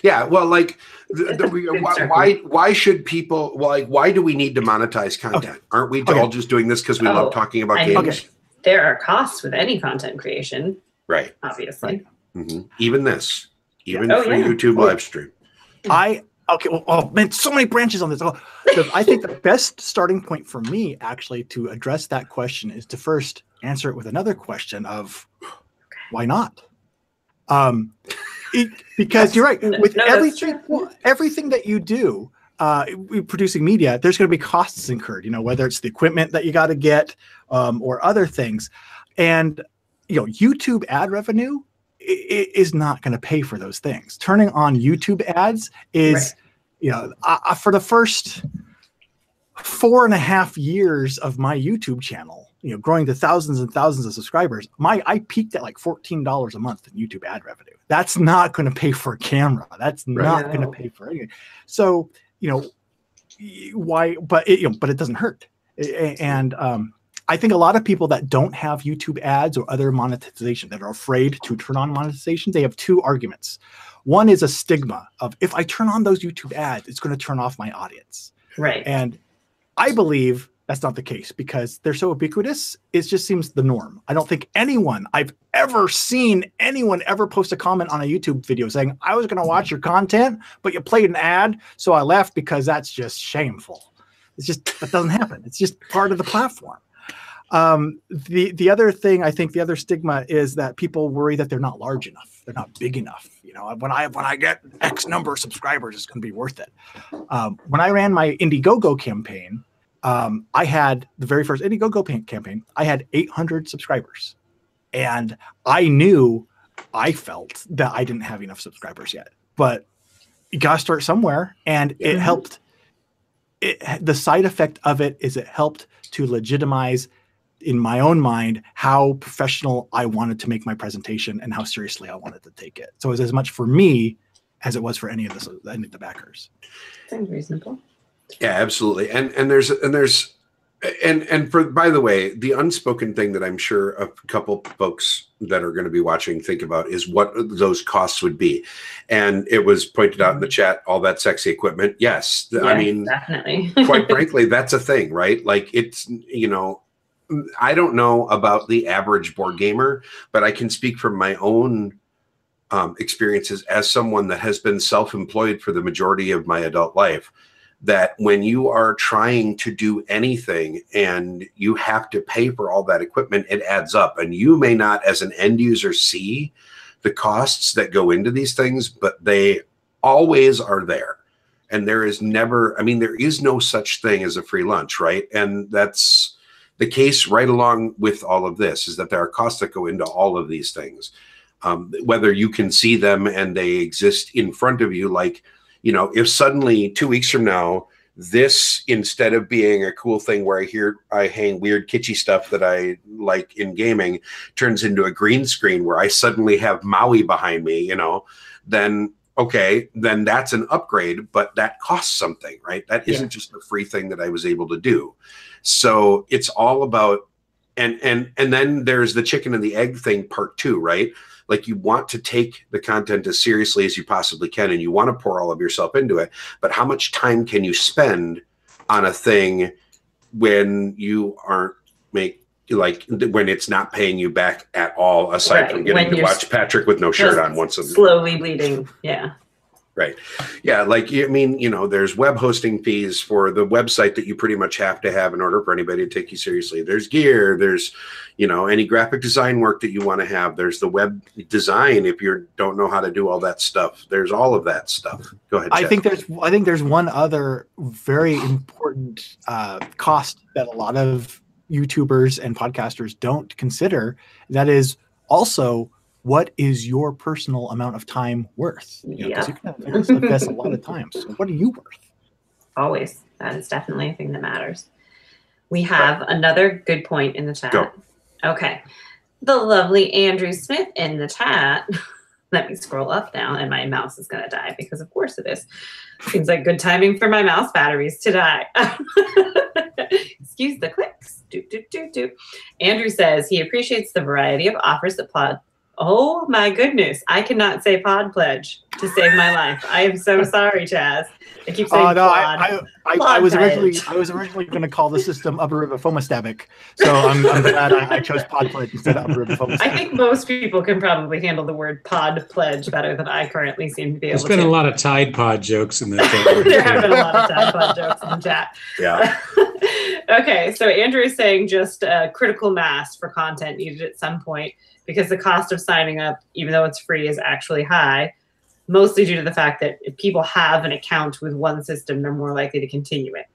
Yeah, well, like, why should people, like, why do we need to monetize content? Okay. Aren't we all just doing this because we love talking about games? Okay. There are costs with any content creation. Right. Obviously. Right. Mm-hmm. Even this. Even for YouTube live stream. Oh man, so many branches on this. I think the best starting point for me actually to address that question is to first answer it with another question of why not? Because you're right. With everything that you do, producing media, there's going to be costs incurred. Whether it's the equipment that you got to get, or other things, and YouTube ad revenue is not going to pay for those things. Turning on YouTube ads is, for the first 4.5 years of my YouTube channel, growing to thousands and thousands of subscribers, I peaked at like $14 a month in YouTube ad revenue. That's not going to pay for a camera. That's not going to pay for anything. So, why? But it doesn't hurt. And I think a lot of people that don't have YouTube ads or other monetization, that are afraid to turn on monetization, they have two arguments. One is a stigma of, if I turn on those YouTube ads, it's going to turn off my audience. Right. And I believe that's not the case, because they're so ubiquitous. It just seems the norm. I don't think I've ever seen anyone ever post a comment on a YouTube video saying, I was going to watch your content, but you played an ad, so I left, because that's just shameful. That doesn't happen. It's just part of the platform. The other thing, I think the other stigma is that people worry that they're not large enough. They're not big enough. When I get X number of subscribers, it's going to be worth it. When I ran my Indiegogo campaign, I had the very first Indiegogo campaign, I had 800 subscribers, and I felt that I didn't have enough subscribers yet, but you got to start somewhere. And it helped. The side effect of it is it helped to legitimize, in my own mind, how professional I wanted to make my presentation and how seriously I wanted to take it. So it was as much for me as it was for any of the backers. Sounds reasonable. Yeah, absolutely. And for, by the way, the unspoken thing that I'm sure a couple folks that are going to be watching think about is what those costs would be. And it was pointed out in the chat, all that sexy equipment. Yes. I mean, definitely. Quite frankly, that's a thing, right? Like, it's, I don't know about the average board gamer, but I can speak from my own experiences as someone that has been self-employed for the majority of my adult life, that when you are trying to do anything and you have to pay for all that equipment, it adds up. And you may not, as an end user, see the costs that go into these things, but they always are there. And there is never, there is no such thing as a free lunch, right? And that's the case right along with all of this, is that there are costs that go into all of these things. Whether you can see them and they exist in front of you, like, if suddenly 2 weeks from now, this, instead of being a cool thing where I hang weird kitschy stuff that I like in gaming, turns into a green screen where I suddenly have Maui behind me, then okay, then that's an upgrade, but that costs something, right? That isn't just a free thing that I was able to do. So it's all about, and then there's the chicken and the egg thing, part 2, right? Like, you want to take the content as seriously as you possibly can, and you want to pour all of yourself into it. But how much time can you spend on a thing when you aren't when it's not paying you back at all, aside from getting to watch Patrick with no shirt on once a slowly bleeding. Yeah. Right. Yeah. Like, I mean, you know, there's web hosting fees for the website that you pretty much have to have in order for anybody to take you seriously. There's gear. There's, you know, any graphic design work that you want to have. There's the web design if you don't know how to do all that stuff. There's all of that stuff. Go ahead, Chad. I think there's one other very important cost that a lot of YouTubers and podcasters don't consider. That is also, what is your personal amount of time worth? You know, 'cause you can invest a lot of time. So what are you worth? Always. That is definitely a thing that matters. We have another good point in the chat. Go. Okay. The lovely Andrew Smith in the chat. Let me scroll up now, and my mouse is going to die because, of course, it is. Seems like good timing for my mouse batteries to die. Excuse the clicks. Andrew says he appreciates the variety of offers that Pod. Oh my goodness! I cannot say Pod Pledge to save my life. I am so sorry, Chaz. I keep saying Pod. I was originally going to call the system Upper Ribofomastabic, so I'm glad I chose Pod Pledge instead of Upper Ribofomastabic. I think most people can probably handle the word Pod Pledge better than I currently seem to be able to. There's been a lot of Tide Pod jokes in the chat. There have been a lot of Tide Pod jokes in the chat. Yeah. Okay, so Andrew is saying just critical mass for content needed at some point, because the cost of signing up, even though it's free, is actually high, mostly due to the fact that if people have an account with one system, they're more likely to continue it.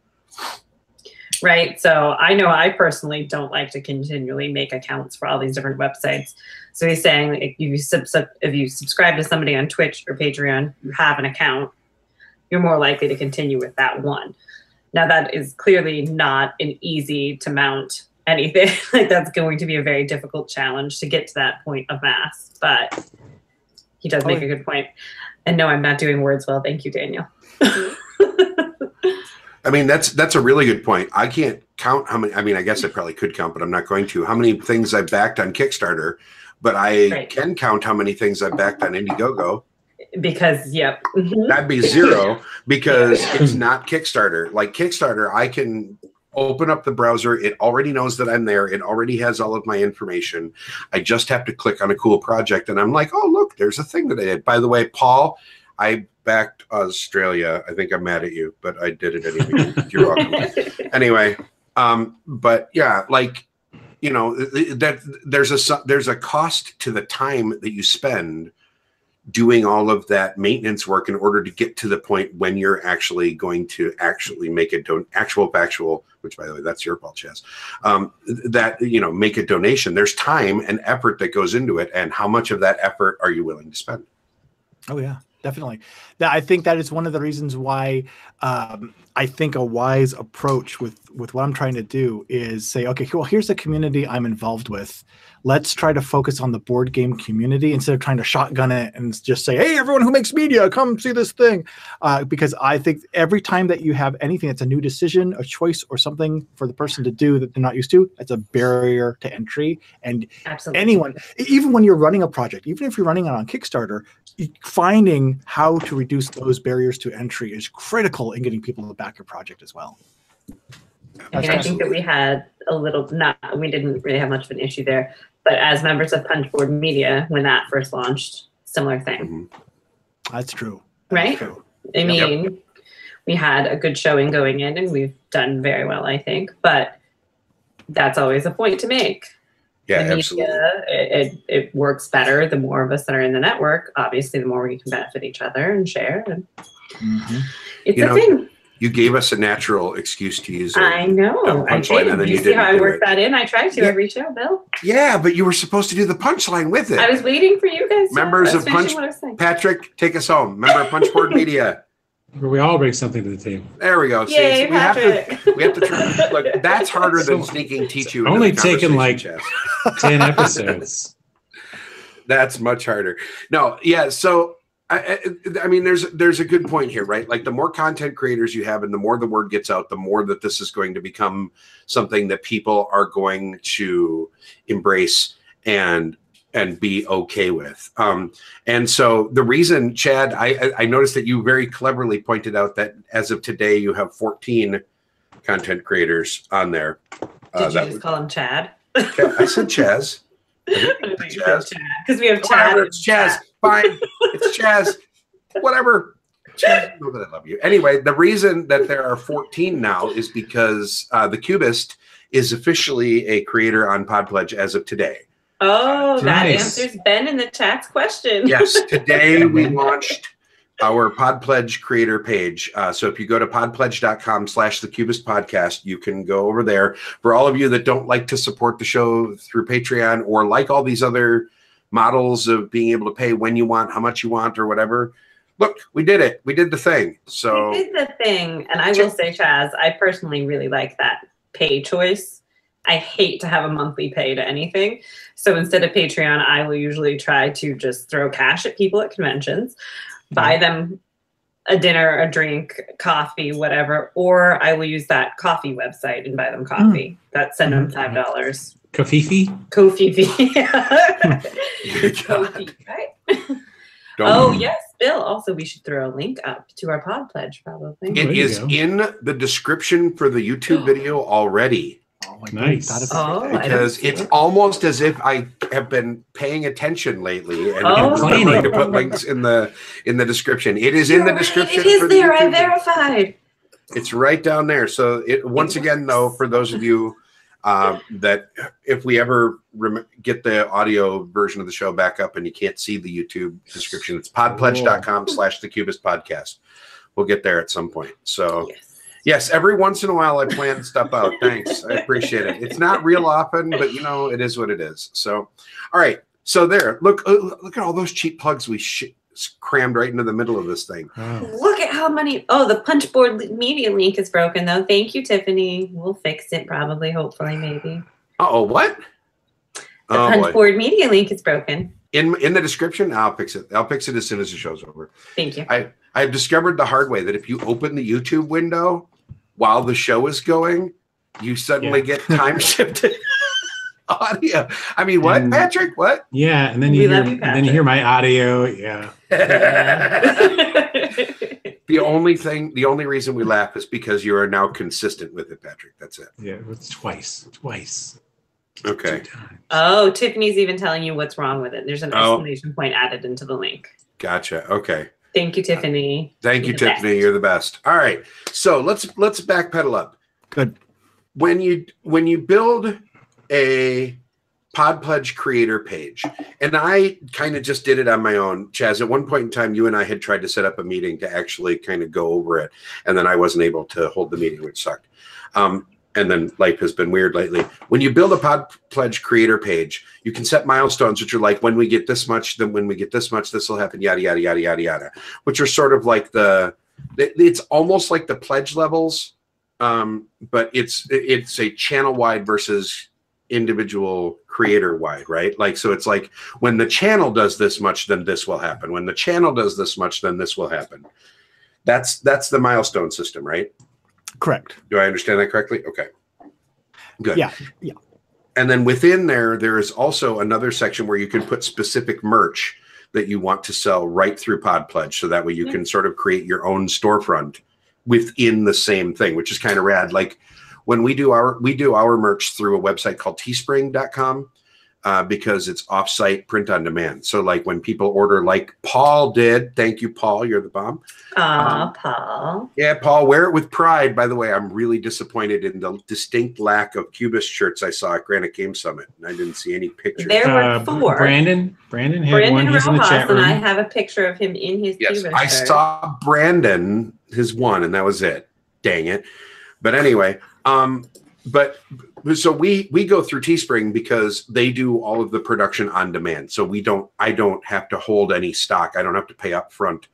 Right? So I know I personally don't like to continually make accounts for all these different websites. So he's saying if you subscribe to somebody on Twitch or Patreon, you have an account, you're more likely to continue with that one. Now, that is clearly not an easy to mount anything. Like, that's going to be a very difficult challenge to get to that point of mass. But he does make a good point. And no, I'm not doing words well. Thank you, Daniel. I mean, that's a really good point. I can't count how many. I mean, I guess I probably could count, but I'm not going to. How many things I've backed on Kickstarter, but I can count how many things I've backed on Indiegogo. Because, yep. That'd be zero because it's not Kickstarter. Like Kickstarter, I can open up the browser. It already knows that I'm there. It already has all of my information. I just have to click on a cool project and I'm like, oh, look, there's a thing that I did. By the way, Paul, I backed Australia. I think I'm mad at you, but I did it anyway. You're welcome. Anyway, but yeah, like, you know, that there's a cost to the time that you spend doing all of that maintenance work in order to get to the point when you're actually going to actually make a actual factual, which by the way, that's your fault, Chaz, that, you know, make a donation. There's time and effort that goes into it. And how much of that effort are you willing to spend? Oh, yeah, definitely. I think that is one of the reasons why I think a wise approach with what I'm trying to do is say, okay, well, here's the community I'm involved with. Let's try to focus on the board game community instead of trying to shotgun it and just say, hey, everyone who makes media, come see this thing. Because I think every time that you have anything that's a new decision, a choice, or something for the person to do that they're not used to, that's a barrier to entry. And anyone, even when you're running a project, even if you're running it on Kickstarter, finding how to reduce those barriers to entry is critical in getting people to back your project as well. I mean, I think that we had we didn't really have much of an issue there, but as members of Punchboard Media, when that first launched, similar thing. Mm-hmm. That's true. Right? True. I mean, we had a good showing going in and we've done very well, I think, but that's always a point to make. Yeah, the absolutely. Media, it works better the more of us that are in the network. Obviously, the more we can benefit each other and share. And it's a thing. You gave us a natural excuse to use it. I know. I did. And then you see how I worked that in? I tried to every show, Bill. Yeah, but you were supposed to do the punchline with it. I was waiting for you guys. Members of Punch. Patrick, take us home. Member of Punchboard Media. Where we all bring something to the table. There we go. Yay, we have to try. Look, that's harder than sneaking teach you. Only taken like 10 episodes. That's much harder. No, yeah. So I mean, there's a good point here, right? Like the more content creators you have and the more the word gets out, the more that this is going to become something that people are going to embrace and be okay with. And so the reason, Chad, I noticed that you very cleverly pointed out that as of today, you have 14 content creators on there. Did you just call him Chad? I said Chaz. Because we have Chad. Whatever, it's Chaz. Fine. It's Chaz. Whatever. Chaz, you know that I love you. Anyway, the reason that there are 14 now is because the Cubist is officially a creator on Podpledge as of today. Oh, that Nice. answers Ben in the chat's question. Yes, today we launched our Podpledge creator page. So if you go to podpledge.com/thecubistpodcast, you can go over there. For all of you that don't like to support the show through Patreon or like all these other models of being able to pay when you want, how much you want, or whatever, look, we did it. We did the thing. So We did the thing. And I will say, Chaz, I personally really like that pay choice. I hate to have a monthly pay to anything. So instead of Patreon, I will usually try to just throw cash at people at conventions, buy them a dinner, a drink, coffee, whatever, or I will use that coffee website and buy them coffee. That's send them $5. Kofifi? Kofi. God. Kofi, right? Don't- Oh, yes, Bill. Also, we should throw a link up to our pod pledge, probably. It There you is go. in the description for the YouTube video already. Oh my Nice. God, that's Oh, perfect. I Because don't see it's it. almost as if I have been paying attention lately and Oh. remembering to put links in the description. It is in the description. It is for the there. I YouTube video. verified. It's right down there. So once again, though, for those of you that if we ever get the audio version of the show back up and you can't see the YouTube description, it's podpledge.com/thecubistpodcast. We'll get there at some point. So. Yes, every once in a while I plan stuff out. Thanks. I appreciate it. It's not real often, but it is what it is. So, all right. So there, look at all those cheap plugs we crammed right into the middle of this thing. Wow. Look at how many. Oh, the Punchboard media link is broken, though. Thank you, Tiffany. We'll fix it probably, hopefully, maybe. Uh-oh, what? The Oh, boy. Punchboard media link is broken. In the description, I'll fix it. I'll fix it as soon as the show's over. Thank you. I've discovered the hard way that if you open the YouTube window while the show is going, you suddenly get time shifted audio. I mean, what, And- Patrick? What? Yeah, and then We you love hear, you, and then you hear my audio. Yeah. The only reason we laugh is because you are now consistent with it, Patrick. That's it. Yeah, it's twice. Okay. 2 times. Oh, Tiffany's even telling you what's wrong with it. There's an Oh. exclamation point added into the link. Gotcha. Okay. Thank you, Tiffany. Thank you, You're the Tiffany. best. You're the best. All right. So let's backpedal up. Good. When you build a Podpledge creator page, and I kind of just did it on my own. Chaz, at one point in time, you and I had tried to set up a meeting to actually kind of go over it, and then I wasn't able to hold the meeting, which sucked. And then life has been weird lately. When you build a Podpledge creator page, you can set milestones, which are like, when we get this much, then when we get this much, this will happen, yada, yada, yada, yada, yada, which are sort of like it's almost like the pledge levels, but it's a channel-wide versus individual creator-wide, right? Like, so it's like, when the channel does this much, then this will happen. When the channel does this much, then this will happen. That's the milestone system, right? Correct. Do I understand that correctly? Okay. Good. Yeah. And then within there is also another section where you can put specific merch that you want to sell right through Podpledge. So that way you can sort of create your own storefront within the same thing, which is kind of rad. Like when we do our merch through a website called teespring.com, because it's offsite print on demand. So like when people order, like Paul did, thank you, Paul, you're the bomb. Paul. Yeah, Paul, wear it with pride. By the way, I'm really disappointed in the distinct lack of Cubist shirts I saw at Granite Game Summit. And I didn't see any pictures. There were 4. Brandon had one. He's in the Rojas, chat and room. I have a picture of him in his Yes, Cubist I shirt. saw Brandon, his one, and that was it. Dang it. But anyway, so we go through Teespring because they do all of the production on demand. So I don't have to hold any stock. I don't have to pay up front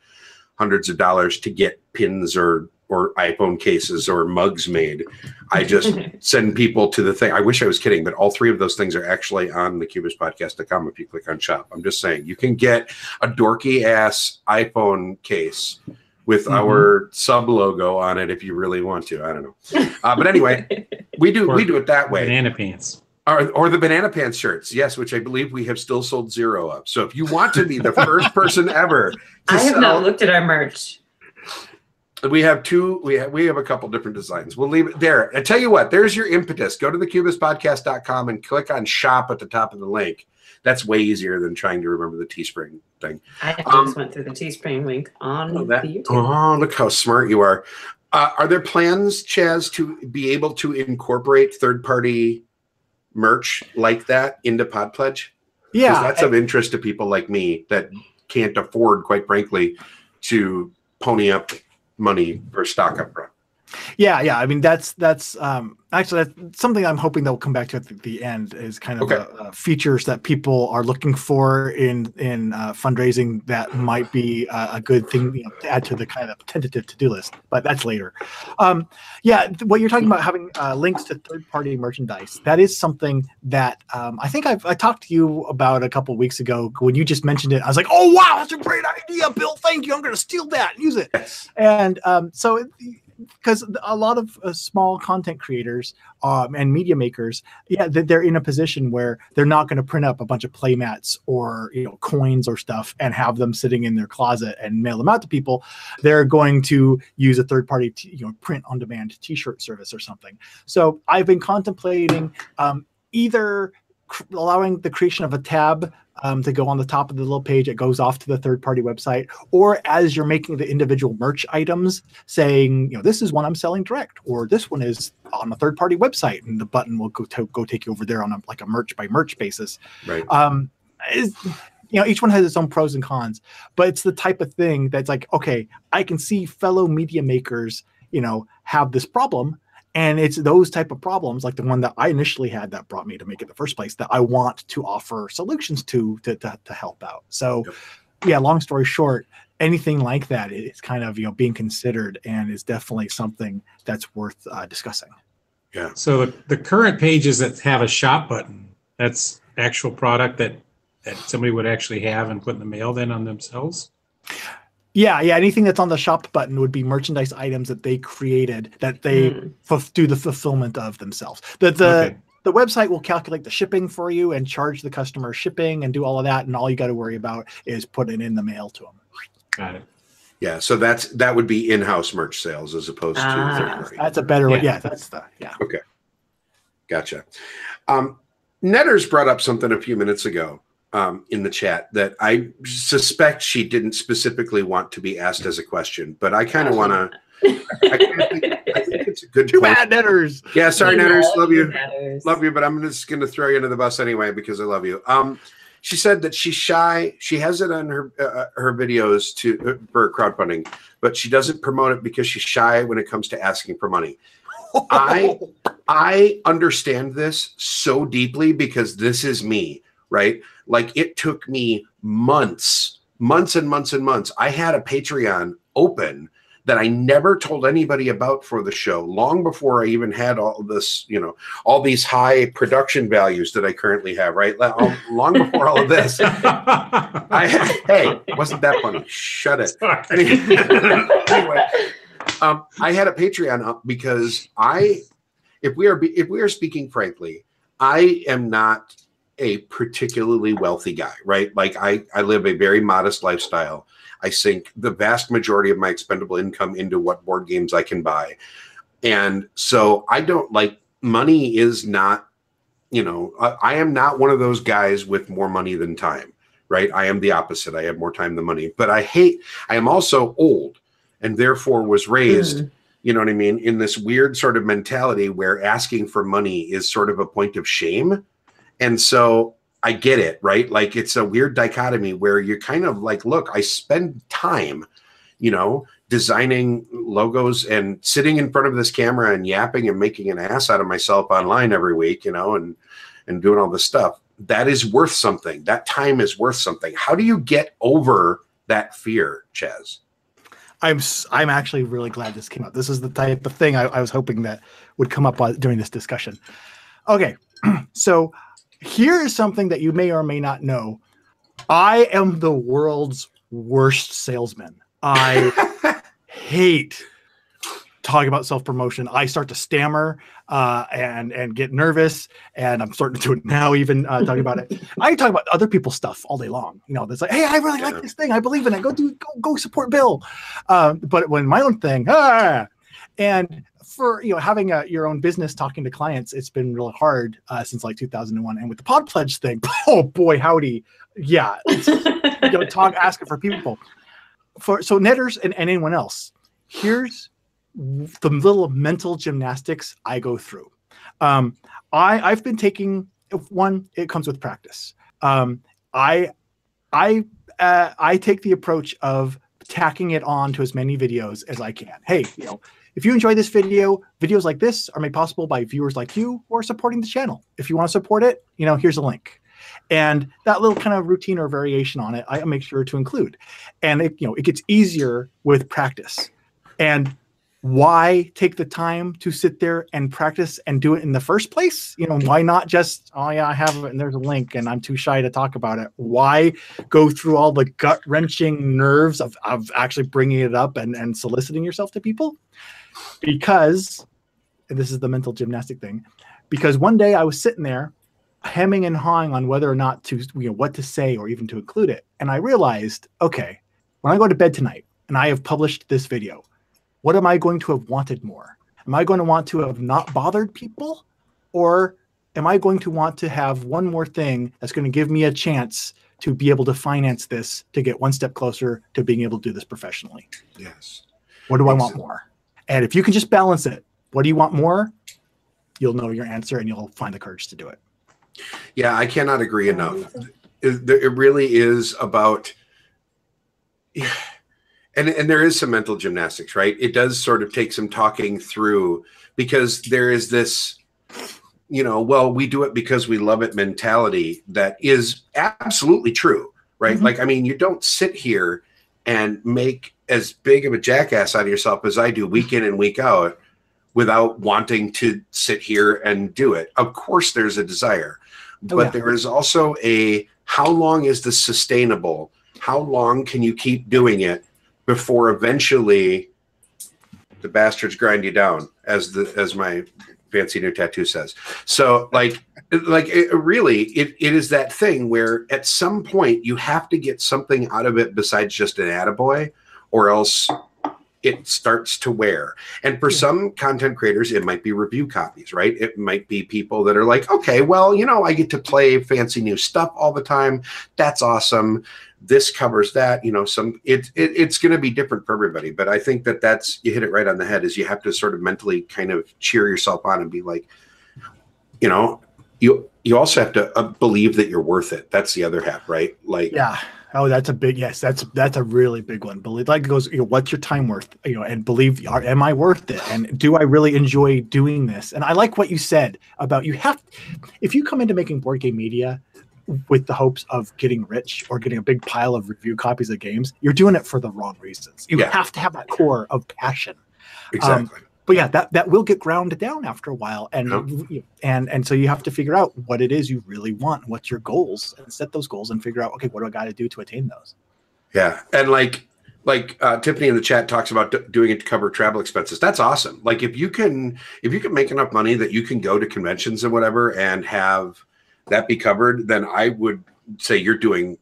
hundreds of dollars to get pins or iPhone cases or mugs made. I just send people to the thing. I wish I was kidding, but all 3 of those things are actually on the cubistpodcast.com if you click on shop. I'm just saying, you can get a dorky ass iPhone case with our sub logo on it if you really want to. I don't know. But anyway, we do it that way. Banana pants. Or the banana pants shirts, yes, which I believe we have still sold 0 of. So if you want to be the first person ever to I have sell, not looked at our merch. We have two. We have a couple different designs. We'll leave it there. I tell you what. There's your impetus. Go to thecubistpodcast.com and click on shop at the top of the link. That's way easier than trying to remember the Teespring thing. I just went through the Teespring link on the YouTube. Oh, look how smart you are. Are there plans, Chaz, to be able to incorporate third-party merch like that into PodPledge? Yeah, that's of interest to people like me that can't afford, quite frankly, to pony up money or stock up front. Yeah. I mean, that's actually that's something I'm hoping they'll come back to at the end is kind of features that people are looking for in fundraising that might be a good thing to add to the kind of tentative to-do list, but that's later. What you're talking about having links to third-party merchandise, that is something that I think I talked to you about a couple of weeks ago when you just mentioned it. I was like, oh wow, that's a great idea, Bill. Thank you. I'm going to steal that and use it. Yes. And because a lot of small content creators and media makers, they're in a position where they're not going to print up a bunch of playmats or coins or stuff and have them sitting in their closet and mail them out to people. They're going to use a third-party, print-on-demand T-shirt service or something. So I've been contemplating either allowing the creation of a tab to go on the top of the little page. It goes off to the third-party website, or as you're making the individual merch items, saying, this is one I'm selling direct, or this one is on a third-party website, and the button will go take you over there on a merch by merch basis. Right. Each one has its own pros and cons, but it's the type of thing that's like, okay, I can see fellow media makers, have this problem. And it's those type of problems, like the one that I initially had that brought me to make it in the first place, that I want to offer solutions to help out. So, long story short, anything like that is kind of being considered and is definitely something that's worth discussing. Yeah. So the current pages that have a shop button, that's actual product that somebody would actually have and put in the mail then on themselves? Yeah. Anything that's on the shop button would be merchandise items that they created that they do the fulfillment of themselves. The website will calculate the shipping for you and charge the customer shipping and do all of that, and all you got to worry about is putting it in the mail to them. Got it. Yeah, so that would be in-house merch sales as opposed to third-party. That's a better way. Yeah, Okay, gotcha. Netters brought up something a few minutes ago in the chat that I suspect she didn't specifically want to be asked as a question, but I kind of want to. I think it's a good. Too bad, Netters. Yeah, sorry, Netters. Love you, Netters. love you, but I'm just going to throw you under the bus anyway because I love you. She said that she's shy. She has it on her videos for crowdfunding, but she doesn't promote it because she's shy when it comes to asking for money. I understand this so deeply because this is me, right? Like it took me months and months and months. I had a Patreon open that I never told anybody about for the show, long before I even had all this, all these high production values that I currently have, right? Long before all of this. Hey, wasn't that funny? Shut it. Anyway, I had a Patreon up because if we are speaking frankly, I am not a particularly wealthy guy, right? Like I live a very modest lifestyle. I sink the vast majority of my expendable income into what board games I can buy. And so I don't like money is not, I am not one of those guys with more money than time, right? I am the opposite. I have more time than money, but I am also old and therefore was raised, you know what I mean, in this weird sort of mentality where asking for money is sort of a point of shame. And so I get it, right? Like it's a weird dichotomy where you're kind of like, look, I spend time, designing logos and sitting in front of this camera and yapping and making an ass out of myself online every week, and doing all this stuff. That is worth something. That time is worth something. How do you get over that fear, Chaz? I'm actually really glad this came up. This is the type of thing I was hoping that would come up during this discussion. Okay, so here is something that you may or may not know. I am the world's worst salesman. I hate talking about self-promotion, I start to stammer and get nervous, and I'm starting to do it now, even talking about it. I talk about other people's stuff all day long. You know, that's like, hey, I really like this thing. I believe in it. Go support Bill. But when my own thing, and for having your own business, talking to clients, it's been really hard since like 2001. And with the Pod Pledge thing, oh boy, howdy, yeah, asking for people. So netters and anyone else, here's the little mental gymnastics I go through. I've been taking one. It comes with practice. I take the approach of tacking it on to as many videos as I can. Hey, if you enjoy this video, videos like this are made possible by viewers like you who are supporting the channel. If you want to support it, here's a link. And that little kind of routine or variation on it, I make sure to include. And it gets easier with practice. And why take the time to sit there and practice and do it in the first place? Why not just, oh yeah, I have it and there's a link and I'm too shy to talk about it. Why go through all the gut-wrenching nerves of actually bringing it up and soliciting yourself to people? Because, and this is the mental gymnastic thing, because one day I was sitting there hemming and hawing on whether or not to, what to say or even to include it. And I realized, okay, when I go to bed tonight and I have published this video, what am I going to have wanted more? Am I going to want to have not bothered people? Or am I going to want to have one more thing that's going to give me a chance to be able to finance this, to get one step closer to being able to do this professionally? Yes. What do I want more? And if you can just balance it, what do you want more? You'll know your answer and you'll find the courage to do it. Yeah, I cannot agree enough. It really is about, and there is some mental gymnastics, right? It does sort of take some talking through, because there is this, well, we do it because we love it mentality that is absolutely true, right? Mm-hmm. Like, you don't sit here and make as big of a jackass out of yourself as I do week in and week out without wanting to sit here and do it. Of course, there's a desire, but there is also how long is this sustainable? How long can you keep doing it before eventually the bastards grind you down, as my fancy new tattoo says. So it is that thing where at some point you have to get something out of it besides just an attaboy, or else it starts to wear. And for some content creators, it might be review copies, right? It might be people that are like, okay, well, I get to play fancy new stuff all the time. That's awesome. This covers that, it's going to be different for everybody. But I think that's, you hit it right on the head, is you have to sort of mentally kind of cheer yourself on and be like, you also have to believe that you're worth it. That's the other half, right? Like, yeah. Oh, that's a big, yes, that's a really big one. Believe, like it goes, what's your time worth? And believe, am I worth it? And do I really enjoy doing this? And I like what you said about if you come into making board game media with the hopes of getting rich or getting a big pile of review copies of games, you're doing it for the wrong reasons. You have to have that core of passion. Exactly. But yeah, that will get ground down after a while, and so you have to figure out what it is you really want, what's your goals, and set those goals and figure out, okay, what do I got to do to attain those? Yeah, and like Tiffany in the chat talks about doing it to cover travel expenses. That's awesome. Like if you can make enough money that you can go to conventions and whatever and have that be covered, then I would say you're doing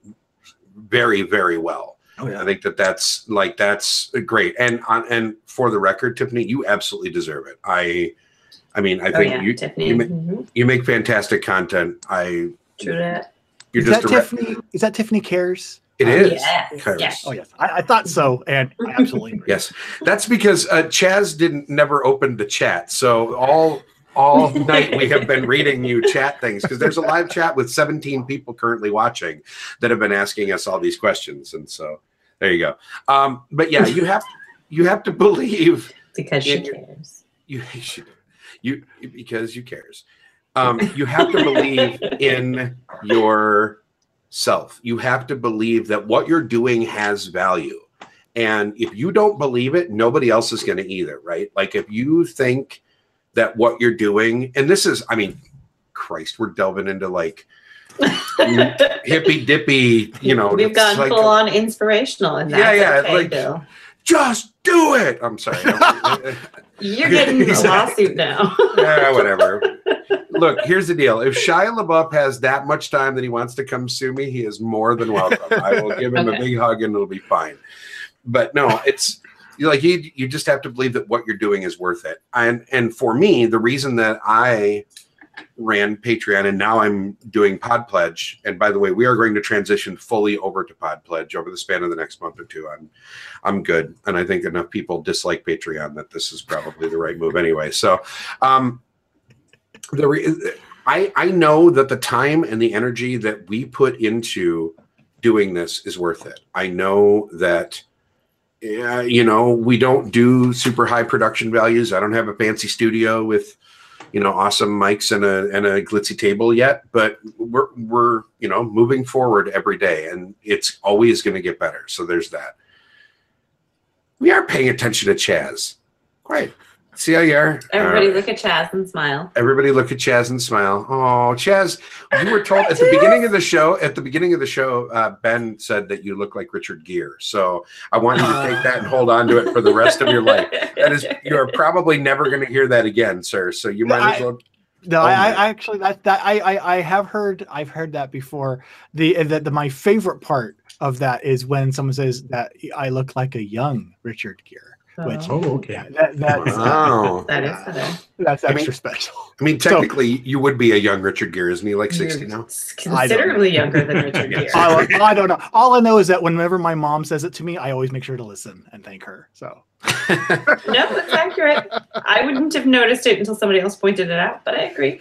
very, very well. Oh, yeah. I think that's great. And for the record, Tiffany, you absolutely deserve it. I think you make fantastic content. True that. Is that Tiffany Cares? It is. Yes. Oh yes, I thought so, and I absolutely agree. Yes, that's because Chaz never opened the chat, so all night we have been reading you chat things, because there's a live chat with 17 people currently watching that have been asking us all these questions, and so there you go. But yeah, you have to believe because she cares. Because you cares. You have to believe in yourself. You have to believe that what you're doing has value, and if you don't believe it, nobody else is going to either, right? Like if you think that what you're doing, and this is, Christ, we're delving into like hippy dippy, We've gone full on inspirational in that. Yeah, Bill. just do it. I'm sorry. You're getting a lawsuit now. Whatever. Look, here's the deal. If Shia LaBeouf has that much time that he wants to come sue me, he is more than welcome. I will give him a big hug and it'll be fine. But no, it's like you just have to believe that what you're doing is worth it. And for me, the reason that I ran Patreon and now I'm doing Pod Pledge, and by the way, we are going to transition fully over to Pod Pledge over the span of the next month or two. I'm good, and I think enough people dislike Patreon that this is probably the right move anyway. So I know that the time and the energy that we put into doing this is worth it. I know that we don't do super high production values. I don't have a fancy studio with awesome mics and a glitzy table yet, but we're moving forward every day, and it's always going to get better. So there's that. We are paying attention to Chaz. Great. See how you are? Everybody look at Chaz and smile. Everybody look at Chaz and smile. Oh, Chaz, you were told at the beginning of the show, Ben said that you look like Richard Gere. So I want you to take that and hold on to it for the rest of your life. You're probably never going to hear that again, sir. So you might as well. No, I actually I have heard that before. My favorite part of that is when someone says that I look like a young Richard Gere. Which, okay. That's extra special. I mean, technically, you would be a young Richard Gere, isn't he? Like 60 now? Considerably younger than Richard Gere. I don't know. All I know is that whenever my mom says it to me, I always make sure to listen and thank her. So. No, it's accurate. I wouldn't have noticed it until somebody else pointed it out, but I agree.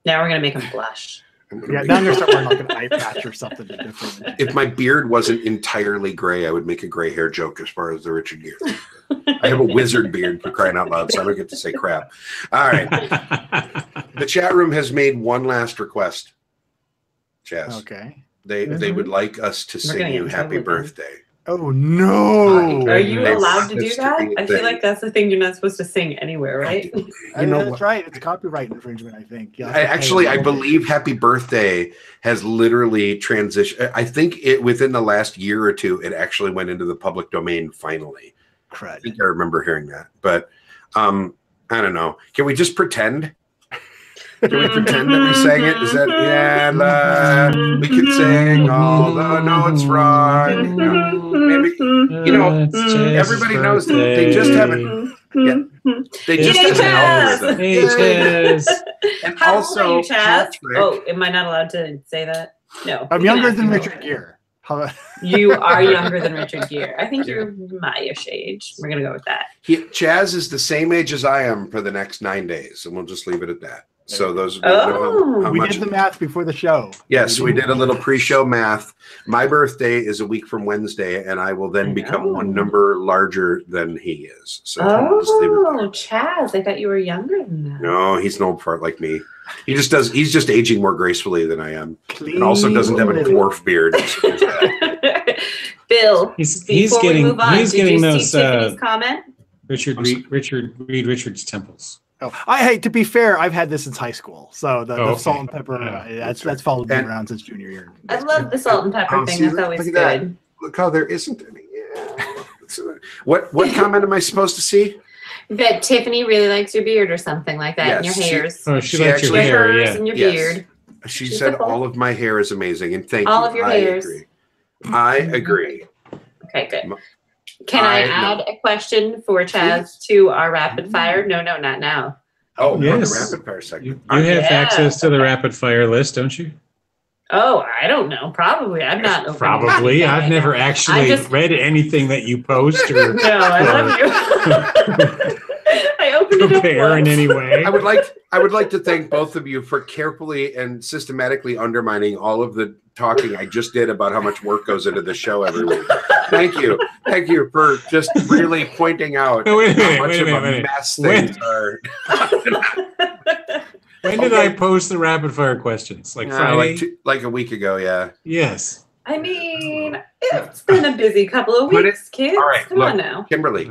Now we're gonna make him blush. Yeah, now I'm gonna start wearing like an eye patch or something different. If my beard wasn't entirely gray, I would make a gray hair joke as far as the Richard Gere. I have a wizard beard, for crying out loud, so I don't get to say crap. All right. The chat room has made one last request, Chaz. Okay. They would like us to sing you happy birthday. Oh no! Are you allowed to do that? I feel like that's the thing you're not supposed to sing anywhere, right? That's right. It's copyright infringement, I think. Yeah, I believe "Happy Birthday" has literally transitioned. I think within the last year or two, it actually went into the public domain finally. Crud. I think I remember hearing that, but I don't know. Can we just pretend? Can we pretend that we sang it? Is that we could sing although no it's wrong. Maybe everybody knows that they just haven't. Yeah, they just haven't. Hey, Chaz. And How also, old are you, Chaz? Patrick, Oh, am I not allowed to say that? No. I'm younger than Richard Gere. You are younger than Richard Gere. I think you're my-ish age. We're gonna go with that. Chaz is the same age as I am for the next 9 days, and we'll just leave it at that. So those of you know how we much did the math before the show. Yes, we did a little pre-show math. My birthday is a week from Wednesday, and I will then become one number larger than he is. So Chaz, I thought you were younger than that. No, he's an old fart like me. He's just aging more gracefully than I am, and also doesn't have a dwarf beard. Bill, he's getting those comment. Read Richard's temples. Oh, to be fair, I've had this since high school. So the salt and pepper, that's followed me around since junior year. I love the salt and pepper thing. That's always good. That. Look how there isn't any. Yeah. What comment am I supposed to see? That Tiffany really likes your beard or something like that, and your hairs. She likes your hair, yeah. And your beard. She said all of my hair is amazing, and thank you. All of your hairs. I agree. Okay, good. Can I add a question for Chaz to our rapid fire? No, not now. Oh, yes. The rapid fire segment. You have access to the rapid fire list, don't you? Oh, I don't know. Probably. I'm not. Probably. I've never actually read anything that you post or. No, I love you. I opened it up in any way. I would like to thank both of you for carefully and systematically undermining all of the talking I just did about how much work goes into the show every week. Thank you for just really pointing out how much of a mess things are. When did I post the rapid fire questions? Like Friday? Like a week ago, yeah. Yes. I mean, it's been a busy couple of weeks, kids. All right, Come on now. Kimberly,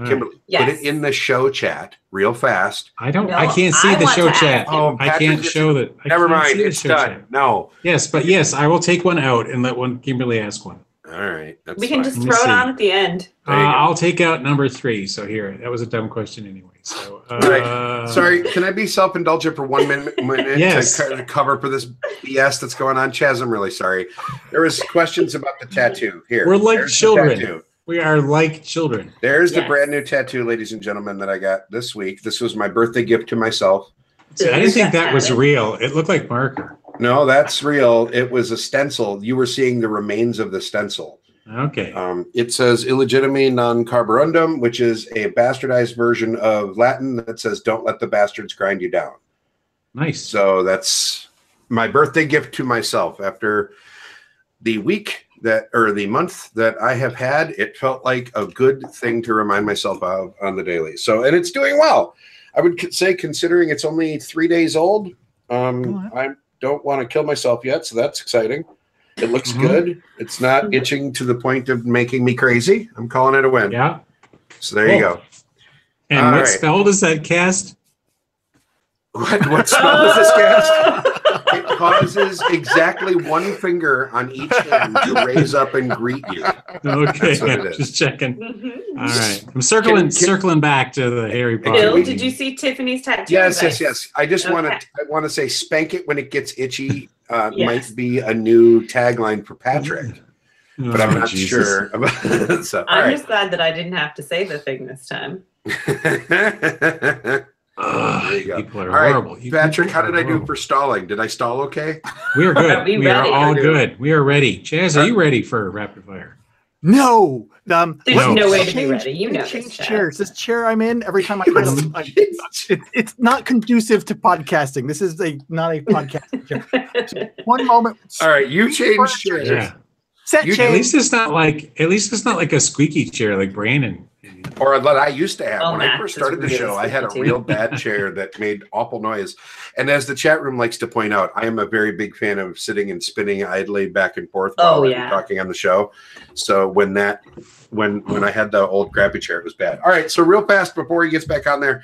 yes. Put it in the show chat real fast. I can't see the show chat. I can't show that. Never mind, it's done. No. Yes, but yes, I will take one out and let Kimberly ask one. All right. That's We can fine. just Let me throw it see. on at the end. There you go. I'll take out number 3. So here, that was a dumb question anyway. So, Right. Sorry, can I be self-indulgent for 1 minute Yes. to cover for this BS that's going on? Chaz, I'm really sorry. There was questions about the tattoo. Here. We're like There's the children. tattoo. We are like children. There's the Yes. brand new tattoo, ladies and gentlemen, that I got this week. This was my birthday gift to myself. See, I didn't think that was real. It looked like marker. No, that's real. It was a stencil. You were seeing the remains of the stencil. Okay. It says illegitime non carborundum, which is a bastardized version of Latin that says don't let the bastards grind you down. Nice. So that's my birthday gift to myself. After the the month that I have had, it felt like a good thing to remind myself of on the daily. So, and it's doing well. I would say, considering it's only 3 days old, I don't want to kill myself yet. So that's exciting. It looks good. It's not itching to the point of making me crazy. I'm calling it a win. Yeah. So there you go. And All what right. spell does that cast? What spell does this cast? It causes exactly one finger on each hand to raise up and greet you. Okay, That's what it is. just checking. Mhm. All right, I'm circling back to the Harry Potter. Bill, we- did you see Tiffany's tattoo? Yes. I just Okay. want to say, spank it when it gets itchy. Yes. Might be a new tagline for Patrick, but I'm Oh, not Jesus. sure about it. So, all I'm right. just glad that I didn't have to say the thing this time. Ugh, There you go. people are All right, horrible. You Patrick, people how are did I do horrible. for stalling? Did I stall okay? We are good. Are we We are ready? all Are you- good. We are ready. Chaz, are you ready for rapid fire? No. There's No. no way to be Change- ready. You know change this, Chad. chairs. This chair I'm in, every time I get up, it's not conducive to podcasting. This is not a podcasting chair. So one moment. All right, you changed chairs. Yeah. Set You- At change. least it's not like a squeaky chair like Brandon. Or that I used to have. Oh, When I Max first is started the really show, I had a squeaky, too. real bad chair that made awful noise. And as the chat room likes to point out, I am a very big fan of sitting and spinning idly back and forth while I'm yeah. talking on the show. So when I had the old crappy chair, it was bad. All right, so real fast before he gets back on there,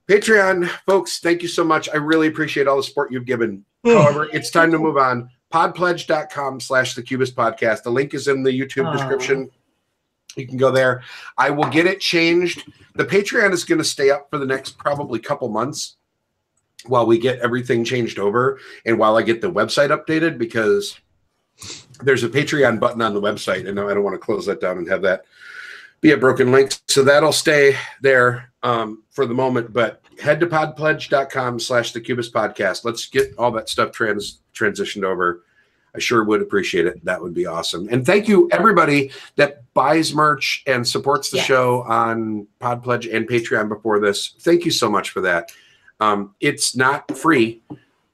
Patreon folks, thank you so much. I really appreciate all the support you've given. However, it's time to move on. Podpledge.com/the Cubist podcast. The link is in the YouTube description. You can go there. I will get it changed. The Patreon is going to stay up for the next probably couple months while we get everything changed over and while I get the website updated, because there's a Patreon button on the website, and I don't want to close that down and have that be a broken link. So that'll stay there for the moment, but head to podpledge.com/the Cubist podcast. Let's get all that stuff transitioned over. I sure would appreciate it. That would be awesome. And thank you, everybody that buys merch and supports the show on Podpledge and Patreon before this. Thank you so much for that. It's not free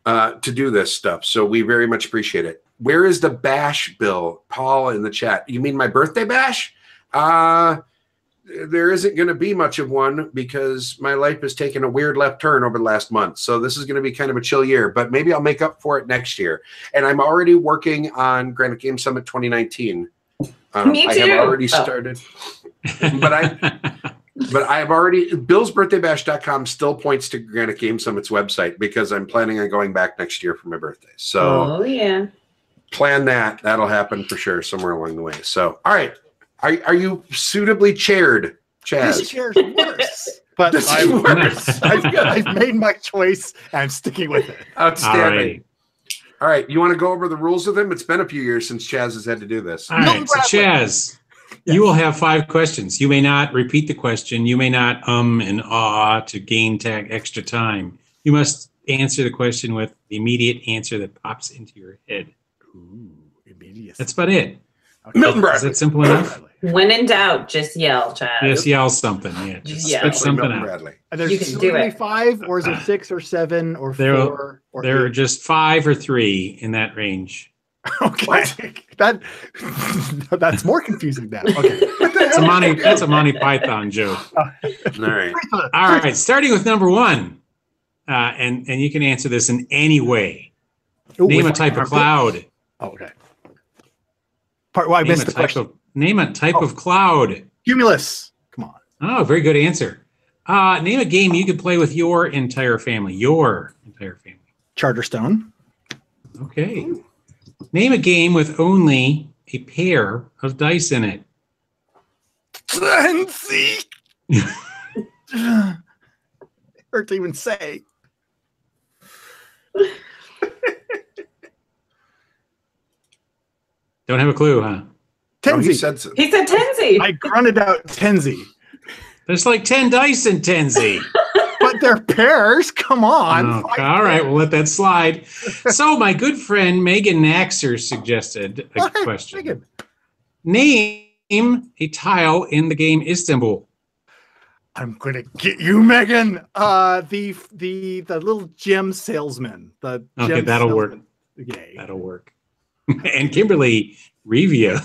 to do this stuff, so we very much appreciate it. Where is the bash, Bill? Paul in the chat. You mean my birthday bash? There isn't going to be much of one because my life has taken a weird left turn over the last month. So this is going to be kind of a chill year, but maybe I'll make up for it next year. And I'm already working on Granite Game Summit 2019. Me I too. have already started, but I have already, BillsBirthdayBash.com still points to Granite Game Summit's website because I'm planning on going back next year for my birthday. So Oh, yeah. plan that. That'll happen for sure somewhere along the way. So, all right. Are you suitably chaired, This Chaz? chair's worse. But This is worse. I've made my choice and I'm sticking with it. Outstanding. All right. You want to go over the rules with him? It's been a few years since Chaz has had to do this. All right, so Chaz, you will have 5 questions. You may not repeat the question. You may not and ah to gain extra time. You must answer the question with the immediate answer that pops into your head. Ooh, immediate. That's about it. Milton Is Bradley. that simple enough? When in doubt, just yell, Chad. Just yell something. Yeah, just Yeah. spit Especially something Milton out. Bradley. And there's You can do only it. 5, or is it 6 or 7 or There- 4 or There are 8? just 5 or 3 in that range. Okay. That's more confusing now. Okay. That's a Monty Python joke. All right. All right, starting with number 1, and you can answer this in any way. Ooh, Name a with- type of cloud. Oh, okay. I missed the question. Name a type of cloud. Cumulus. Come on. Oh, very good answer. Name a game you could play with your entire family. Your entire family. Charterstone. Okay. Name a game with only a pair of dice in it? Tenzi. Hurt to even say. Don't have a clue, huh? Tenzi. No, he said so. He said Tenzi. I grunted out Tenzi. There's like 10 dice in Tenzi. But they're pairs. Come on. Oh, all right, we'll let that slide. So my good friend Megan Naxer suggested a question. Megan. Name a tile in the game Istanbul. I'm gonna get you, Megan. The little gem salesman. The Okay, gem that'll work. salesman. Yay. That'll work. And Kimberly Revia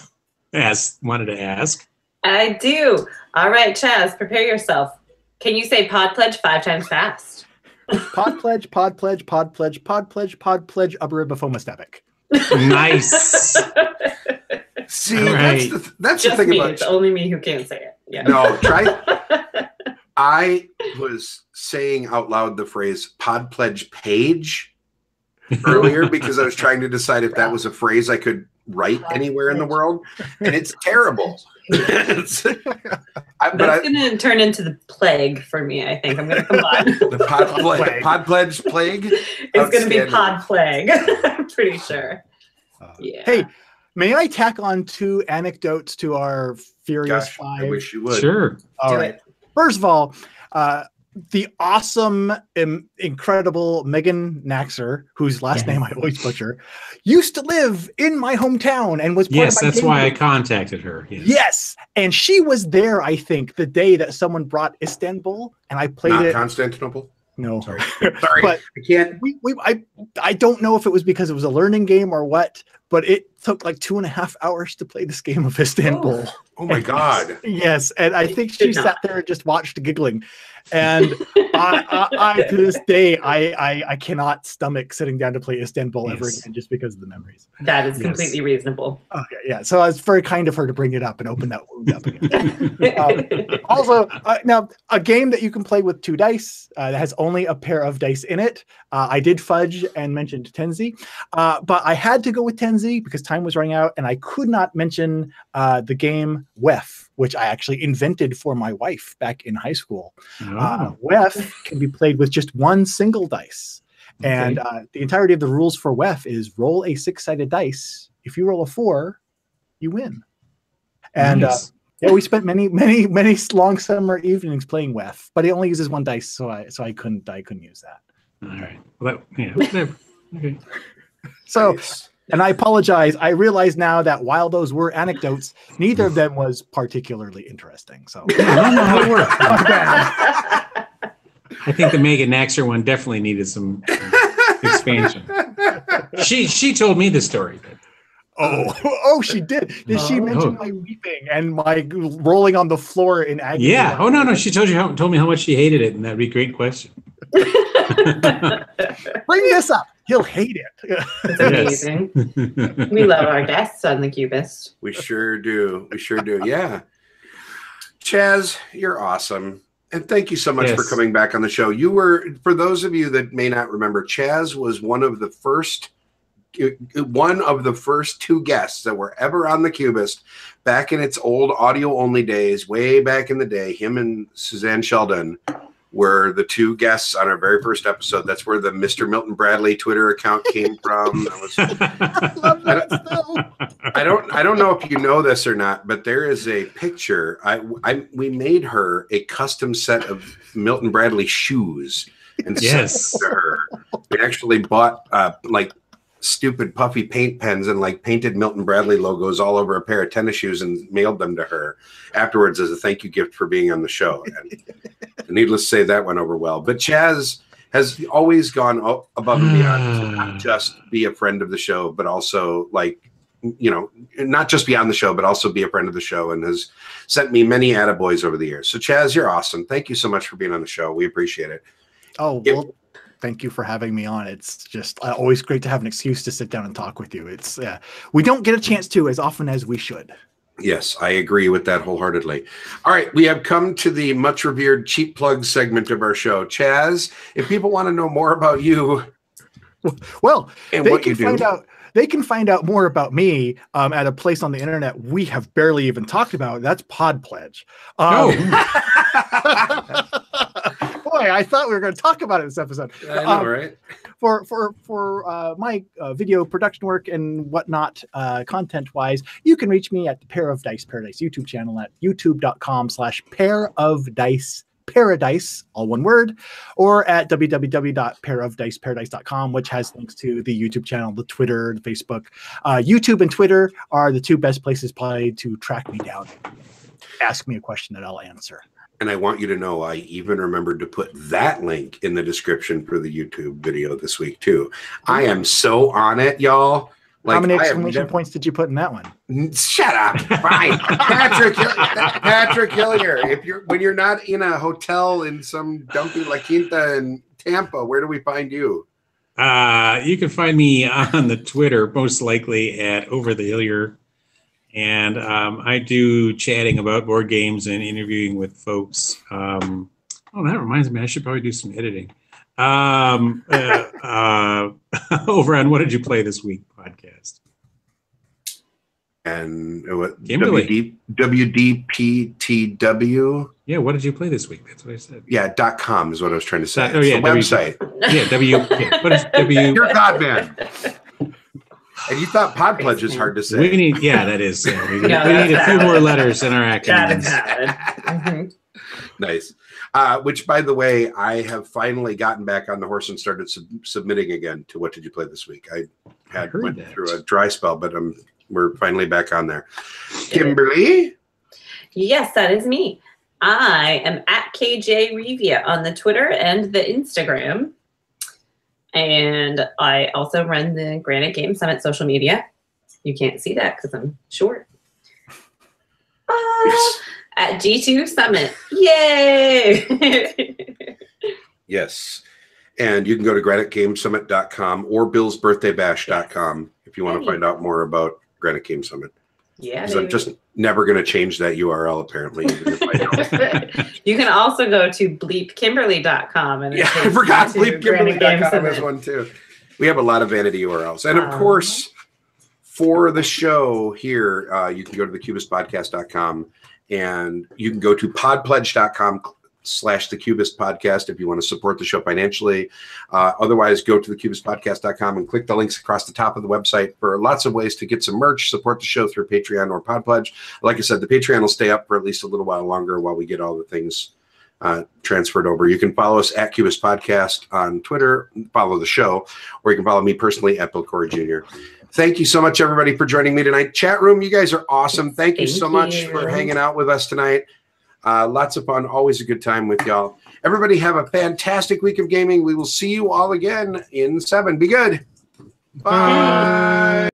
wanted to ask. I do. All right, Chaz, prepare yourself. Can you say pod pledge 5 times fast? Pod pledge, pod pledge, pod pledge, pod pledge, pod pledge, Abaribifomastabic. Nice. See, right. that's Just the thing me. about It's only me who can't say it. Yeah. no. I was saying out loud the phrase "pod pledge page" earlier because I was trying to decide if that was a phrase I could write anywhere in the world, and it's terrible. That's going to turn into the plague for me, I think. I'm going to combine. The pod pledge plague. It's going to be pod plague. I'm pretty sure. Yeah. Hey, may I tack on 2 anecdotes to our Furious 5? I wish you would. Sure. All right. First of all, the awesome, incredible Megan Naxer, whose last name I always butcher, used to live in my hometown and was part of my that's game why group. I contacted her. Yes, and she was there. I think the day that someone brought Istanbul, and I played Not it. Constantinople. No, Sorry, but I can't. I don't know if it was because it was a learning game or what, but it took like 2.5 hours to play this game of Istanbul. Oh my God. Yes, and I think she sat there and just watched giggling. And I to this day, I cannot stomach sitting down to play Istanbul ever again just because of the memories. That is completely reasonable. Okay, yeah. So it's very kind of her to bring it up and open that wound up again. Also, now a game that you can play with 2 dice that has only a pair of dice in it. I did fudge and mentioned Tenzi, but I had to go with Tenzi because time was running out, and I could not mention the game WEF, which I actually invented for my wife back in high school. WEF can be played with just 1 single dice. Okay. And the entirety of the rules for WEF is roll a 6-sided dice. If you roll a 4, you win. And nice. We spent many long summer evenings playing WEF, but it only uses 1 dice, so I couldn't use that. All right. Well, whatever. Okay. So. Nice. And I apologize. I realize now that while those were anecdotes, neither of them was particularly interesting. So no, it worked. I think the Megan Naxer one definitely needed some expansion. She told me the story. Oh, she did. Did she mention my weeping and my rolling on the floor in agony? Yeah. Oh no. She told me how much she hated it, and that'd be a great question. Bring this up. He'll hate it. It's amazing. We love our guests on the Cubist. We sure do. Yeah. Chaz, you're awesome. And thank you so much for coming back on the show. You were, for those of you that may not remember, Chaz was one of the first 2 guests that were ever on the Cubist back in its old audio only days, way back in the day. Him and Suzanne Sheldon were the 2 guests on our very first episode. That's where the Mr. Milton Bradley Twitter account came from. I don't know if you know this or not, but there is a picture. We made her a custom set of Milton Bradley shoes and sent it to her. We actually bought like stupid puffy paint pens and like painted Milton Bradley logos all over a pair of tennis shoes and mailed them to her afterwards as a thank you gift for being on the show. And needless to say, that went over well. But Chaz has always gone above and beyond to not just be a friend of the show, but also not just be on the show, but also be a friend of the show, and has sent me many attaboys over the years. So Chaz, you're awesome. Thank you so much for being on the show. We appreciate it. Oh, well, thank you for having me on. It's just always great to have an excuse to sit down and talk with you. It's we don't get a chance to as often as we should. Yes, I agree with that wholeheartedly. All right, we have come to the much revered cheap plug segment of our show. Chaz, if people want to know more about you, well, and what you do, they can find out more about me at a place on the internet we have barely even talked about. That's Podpledge. Boy, I thought we were going to talk about it this episode. I know, right? For my video production work and whatnot, content-wise, you can reach me at the Pair of Dice Paradise YouTube channel at youtube.com/pairofdiceparadise, all one word, or at www.pairofdiceparadise.com, which has links to the YouTube channel, the Twitter, the Facebook. YouTube and Twitter are the two best places probably to track me down. Ask me a question that I'll answer. And I want you to know I even remembered to put that link in the description for the YouTube video this week, too. I am so on it, y'all. Like, how many exclamation points did you put in that one? Shut up. Fine. Patrick Hillier. When you're not in a hotel in some dumpy La Quinta in Tampa, where do we find you? You can find me on the Twitter, most likely at Over the Hillier. And I do chatting about board games and interviewing with folks. Oh, that reminds me, I should probably do some editing. Over on What Did You Play This Week podcast. And what? WDPTW. Yeah, what did you play this week? That's what I said. Yeah, .com is what I was trying to say. Oh, yeah, the website. What is W? You're God, man. And you thought Podpledge is hard to say. We need, that is. Yeah, we need a few more letters in our acronyms. Nice. Which, by the way, I have finally gotten back on the horse and started submitting again to What Did You Play This Week. I went through a dry spell, but we're finally back on there. Kimberly? Yes, that is me. I am at KJ Revia on the Twitter and the Instagram. And I also run the Granite Game Summit social media. You can't see that because I'm short. Yes. At G2 Summit. Yay! Yes. And you can go to granitegamesummit.com or billsbirthdaybash.com if you want to find out more about Granite Game Summit. Yeah, I'm just never going to change that URL, apparently. Even if I don't. You can also go to bleepkimberly.com. And I forgot bleepkimberly.com is one, too. We have a lot of vanity URLs. And, of course, for the show here, you can go to thecubistpodcast.com, and you can go to podpledge.com/thecubistpodcast if you want to support the show financially. Otherwise, go to thecubistpodcast.com and click the links across the top of the website for lots of ways to get some merch, support the show through Patreon or Podpledge. Like I said, the Patreon will stay up for at least a little while longer while we get all the things transferred over. You can follow us at Cubist Podcast on Twitter, follow the show, or you can follow me personally at Bill Corey Jr. Thank you so much, everybody, for joining me tonight. Chat room, you guys are awesome. Thank you so much for hanging out with us tonight. Lots of fun. Always a good time with y'all. Everybody have a fantastic week of gaming. We will see you all again in 7. Be good. Bye.